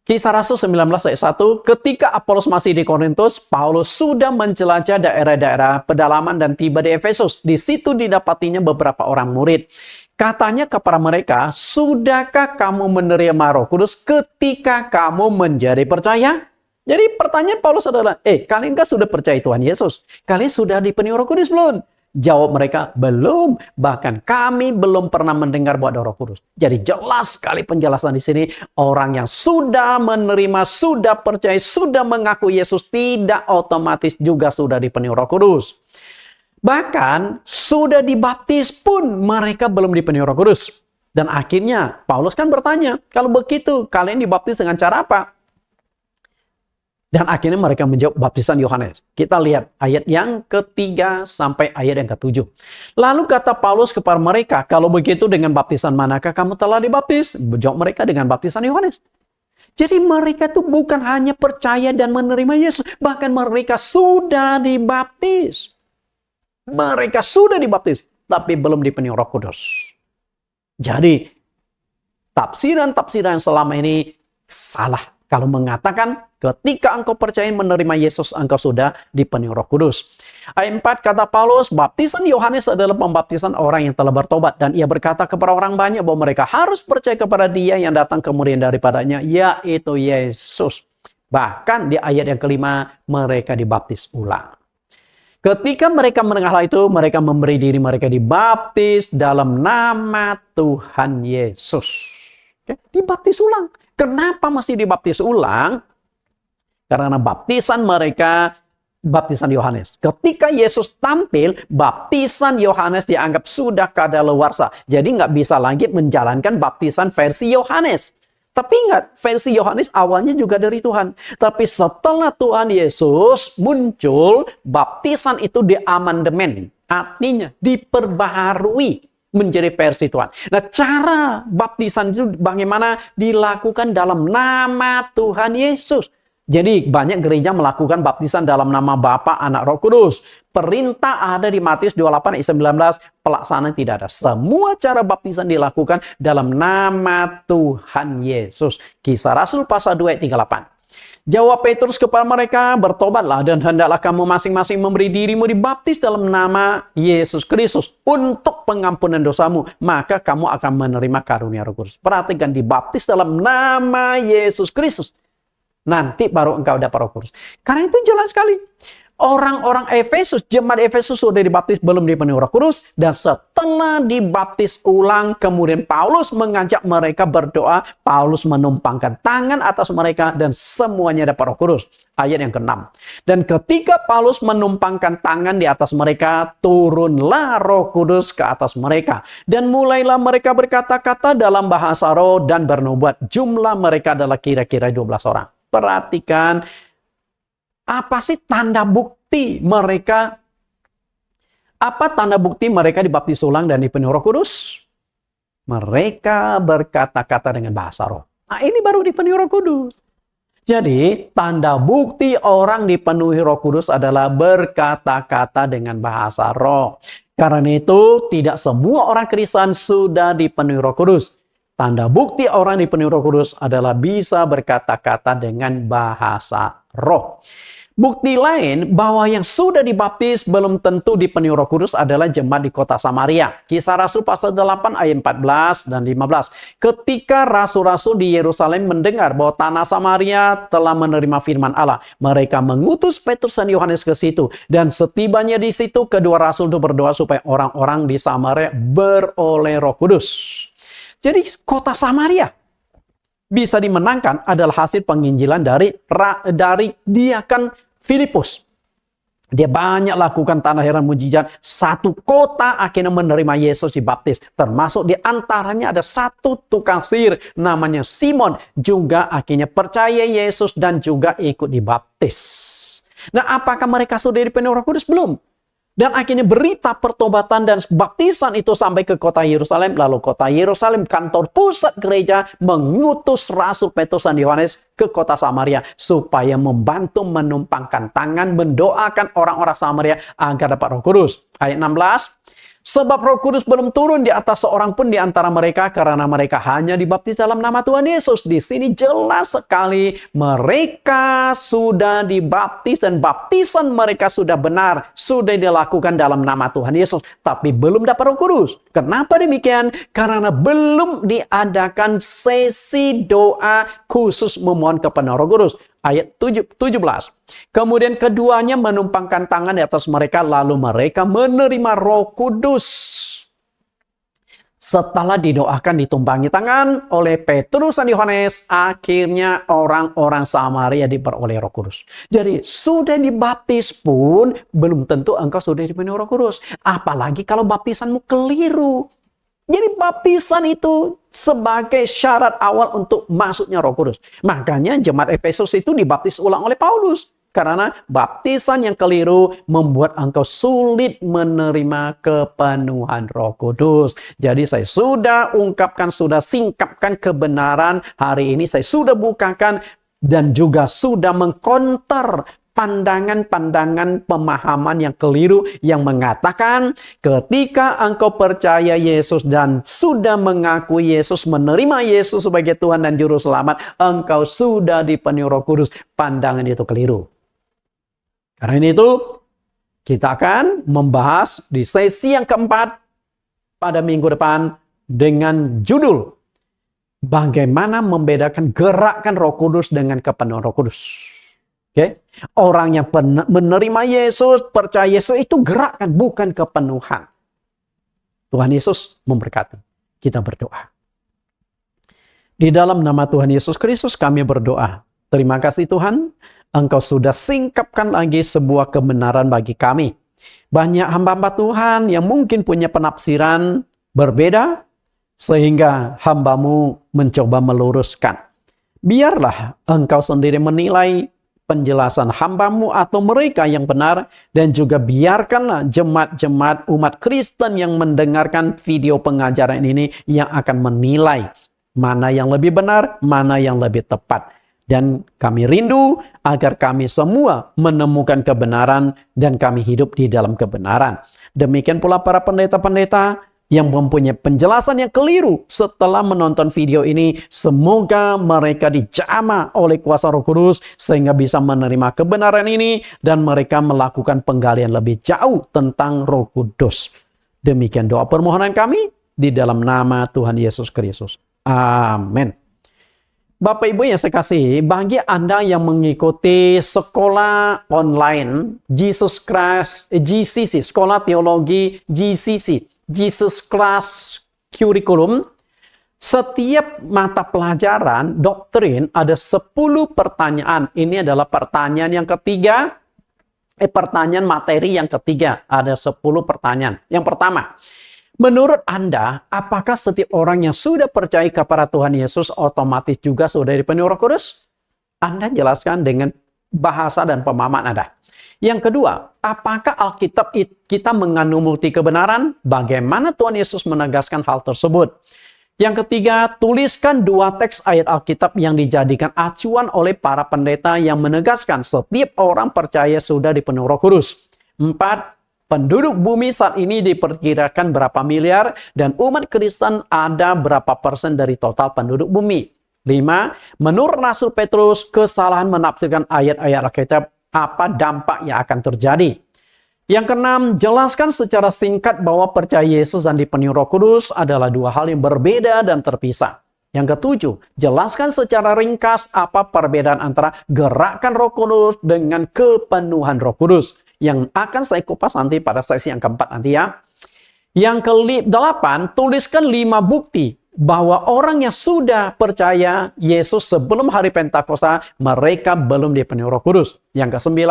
Kisah Rasul 19 ayat 1, ketika Apolos masih di Korintus, Paulus sudah menjelajah daerah-daerah pedalaman dan tiba di Efesus. Di situ didapatinya beberapa orang murid. Katanya kepada mereka, sudahkah kamu menerima Roh Kudus ketika kamu menjadi percaya? Jadi pertanyaan Paulus adalah, kalian kan sudah percaya Tuhan Yesus? Kalian sudah dipenuhi Roh Kudus belum? Jawab mereka, belum. Bahkan kami belum pernah mendengar bahwa ada Roh Kudus. Jadi jelas sekali penjelasan di sini. Orang yang sudah menerima, sudah percaya, sudah mengaku Yesus, tidak otomatis juga sudah dipenuhi Roh Kudus. Bahkan sudah dibaptis pun mereka belum dipenuhi Roh Kudus. Dan akhirnya Paulus kan bertanya, kalau begitu kalian dibaptis dengan cara apa? Dan akhirnya mereka menjawab baptisan Yohanes. Kita lihat ayat yang ke-3 sampai ayat yang ke-7. Lalu kata Paulus kepada mereka, kalau begitu dengan baptisan manakah kamu telah dibaptis? Jawab mereka dengan baptisan Yohanes. Jadi mereka itu bukan hanya percaya dan menerima Yesus, bahkan mereka sudah dibaptis. Mereka sudah dibaptis, tapi belum dipenuhi Roh Kudus. Jadi, tafsiran-tafsiran selama ini salah. Kalau mengatakan, ketika engkau percaya menerima Yesus, engkau sudah dipenuhi Roh Kudus. Ayat 4 kata Paulus, baptisan Yohanes adalah pembaptisan orang yang telah bertobat. Dan ia berkata kepada orang banyak bahwa mereka harus percaya kepada dia yang datang kemudian daripadanya, yaitu Yesus. Bahkan di ayat yang ke-5, mereka dibaptis ulang. Ketika mereka mendengar hal itu, mereka memberi diri mereka dibaptis dalam nama Tuhan Yesus. Oke, dibaptis ulang. Kenapa mesti dibaptis ulang? Karena baptisan mereka, baptisan Yohanes. Ketika Yesus tampil, baptisan Yohanes dianggap sudah kadaluarsa. Jadi nggak bisa lagi menjalankan baptisan versi Yohanes. Tapi ingat, versi Yohanes awalnya juga dari Tuhan. Tapi setelah Tuhan Yesus muncul, baptisan itu diamandemen. Artinya diperbaharui menjadi versi Tuhan. Nah, cara baptisan itu bagaimana dilakukan dalam nama Tuhan Yesus. Jadi banyak gereja melakukan baptisan dalam nama Bapa, Anak, Roh Kudus. Perintah ada di Matius 28 ayat 19, pelaksanaan tidak ada. Semua cara baptisan dilakukan dalam nama Tuhan Yesus. Kisah Rasul pasal 2 ayat 38. Jawab Petrus kepada mereka, bertobatlah dan hendaklah kamu masing-masing memberi dirimu dibaptis dalam nama Yesus Kristus untuk pengampunan dosamu, maka kamu akan menerima karunia Roh Kudus. Perhatikan, dibaptis dalam nama Yesus Kristus. Nanti baru engkau dapat Roh Kudus. Karena itu jelas sekali. Orang-orang Efesus, jemaat Efesus sudah dibaptis belum dipenuhi Roh Kudus, dan setelah dibaptis ulang, kemudian Paulus mengajak mereka berdoa. Paulus menumpangkan tangan atas mereka dan semuanya dapat Roh Kudus. Ayat yang ke-6. Dan ketika Paulus menumpangkan tangan di atas mereka, turunlah Roh Kudus ke atas mereka. Dan mulailah mereka berkata-kata dalam bahasa roh dan bernubuat. Jumlah mereka adalah kira-kira 12 orang. Perhatikan, apa sih tanda bukti mereka? Apa tanda bukti mereka dibaptis ulang dan dipenuhi Roh Kudus? Mereka berkata-kata dengan bahasa roh. Nah, ini baru dipenuhi Roh Kudus. Jadi, tanda bukti orang dipenuhi Roh Kudus adalah berkata-kata dengan bahasa roh. Karena itu, tidak semua orang Kristen sudah dipenuhi Roh Kudus. Tanda bukti orang dipenuhi Roh Kudus adalah bisa berkata-kata dengan bahasa roh. Bukti lain bahwa yang sudah dibaptis belum tentu dipenuhi Roh Kudus adalah jemaat di kota Samaria. Kisah Rasul pasal 8 ayat 14 dan 15. Ketika rasul-rasul di Yerusalem mendengar bahwa tanah Samaria telah menerima firman Allah, mereka mengutus Petrus dan Yohanes ke situ. Dan setibanya di situ, kedua rasul itu berdoa supaya orang-orang di Samaria beroleh Roh Kudus. Jadi kota Samaria bisa dimenangkan adalah hasil penginjilan dari diakan Filipus. Dia banyak lakukan tanda heran mujizat. Satu kota akhirnya menerima Yesus dibaptis. Termasuk di antaranya ada satu tukang sihir namanya Simon. Juga akhirnya percaya Yesus dan juga ikut dibaptis. Nah, apakah mereka sudah dipenuhi Roh Kudus? Belum. Dan akhirnya berita pertobatan dan baptisan itu sampai ke kota Yerusalem. Lalu kota Yerusalem, kantor pusat gereja, mengutus Rasul Petrus dan Yohanes ke kota Samaria. Supaya membantu menumpangkan tangan, mendoakan orang-orang Samaria agar dapat Roh Kudus. Ayat 16. Sebab Roh Kudus belum turun di atas seorang pun di antara mereka karena mereka hanya dibaptis dalam nama Tuhan Yesus. Di sini jelas sekali mereka sudah dibaptis dan baptisan mereka sudah benar, sudah dilakukan dalam nama Tuhan Yesus, tapi belum dapat Roh Kudus. Kenapa demikian? Karena belum diadakan sesi doa khusus memohon kepada Roh Kudus. Ayat 17. Kemudian keduanya menumpangkan tangan di atas mereka, lalu mereka menerima Roh Kudus. Setelah didoakan, ditumpangi tangan oleh Petrus dan Yohanes, akhirnya orang-orang Samaria diperoleh Roh Kudus. Jadi sudah dibaptis pun belum tentu engkau sudah dipenuhi Roh Kudus. Apalagi kalau baptisanmu keliru. Jadi baptisan itu sebagai syarat awal untuk masuknya Roh Kudus. Makanya jemaat Efesus itu dibaptis ulang oleh Paulus. Karena baptisan yang keliru membuat engkau sulit menerima kepenuhan Roh Kudus. Jadi saya sudah ungkapkan, sudah singkapkan kebenaran. Hari ini saya sudah bukakan dan juga sudah mengkonter pandangan-pandangan pemahaman yang keliru yang mengatakan ketika engkau percaya Yesus dan sudah mengakui Yesus, menerima Yesus sebagai Tuhan dan Juru Selamat, engkau sudah dipenuhi Roh Kudus. Pandangan itu keliru. Karena itu kita akan membahas di sesi yang keempat pada minggu depan dengan judul bagaimana membedakan gerakan Roh Kudus dengan kepenuhan Roh Kudus. Okay? Orang yang menerima Yesus, percaya Yesus itu gerakan, bukan kepenuhan. Tuhan Yesus memberkati. Kita berdoa. Di dalam nama Tuhan Yesus Kristus kami berdoa. Terima kasih Tuhan, Engkau sudah singkapkan lagi sebuah kebenaran bagi kami. Banyak hamba-hamba Tuhan yang mungkin punya penafsiran berbeda, sehingga hamba-Mu mencoba meluruskan. Biarlah Engkau sendiri menilai penjelasan hamba-Mu atau mereka yang benar, dan juga biarkanlah jemaat-jemaat umat Kristen yang mendengarkan video pengajaran ini yang akan menilai mana yang lebih benar, mana yang lebih tepat. Dan kami rindu agar kami semua menemukan kebenaran dan kami hidup di dalam kebenaran. Demikian pula para pendeta-pendeta yang mempunyai penjelasan yang keliru setelah menonton video ini, semoga mereka dijamah oleh kuasa Roh Kudus sehingga bisa menerima kebenaran ini dan mereka melakukan penggalian lebih jauh tentang Roh Kudus. Demikian doa permohonan kami di dalam nama Tuhan Yesus Kristus. Amin. Bapak Ibu yang saya kasih, bagi Anda yang mengikuti sekolah online Jesus Christ GCC, sekolah teologi GCC, Jesus Class Curriculum, setiap mata pelajaran doktrin ada 10 pertanyaan. Ini adalah pertanyaan yang ketiga, pertanyaan materi yang ketiga, ada 10 pertanyaan. Yang pertama, menurut Anda, apakah setiap orang yang sudah percaya kepada Tuhan Yesus otomatis juga sudah dipenuhi Roh Kudus? Anda jelaskan dengan bahasa dan pemahaman Anda. Yang kedua, apakah Alkitab kita mengandung bukti kebenaran? Bagaimana Tuhan Yesus menegaskan hal tersebut? Yang ketiga, tuliskan 2 teks ayat Alkitab yang dijadikan acuan oleh para pendeta yang menegaskan setiap orang percaya sudah dipenuhi Roh Kudus. 4, penduduk bumi saat ini diperkirakan berapa miliar dan umat Kristen ada berapa persen dari total penduduk bumi. 5, menurut Rasul Petrus, kesalahan menafsirkan ayat-ayat Alkitab apa dampak yang akan terjadi. Yang keenam, jelaskan secara singkat bahwa percaya Yesus dan dipenuhi Roh Kudus adalah dua hal yang berbeda dan terpisah. Yang ketujuh, jelaskan secara ringkas apa perbedaan antara gerakan Roh Kudus dengan kepenuhan Roh Kudus. Yang akan saya kupas nanti pada sesi yang keempat nanti ya. Yang ke-8, tuliskan 5 bukti bahwa orang yang sudah percaya Yesus sebelum hari Pentakosta, mereka belum dipenuhi Roh Kudus. Yang ke-9,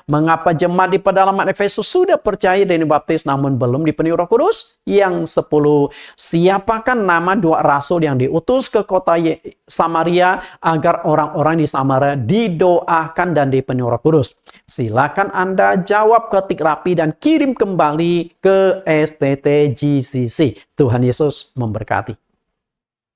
mengapa jemaat di pedalaman Efesus sudah percaya dan dibaptis namun belum dipenuhi Roh Kudus? Yang 10, siapakah nama 2 rasul yang diutus ke kota Samaria agar orang-orang di Samaria didoakan dan dipenuhi Roh Kudus? Silakan Anda jawab, ketik rapi dan kirim kembali ke STT GCC. Tuhan Yesus memberkati.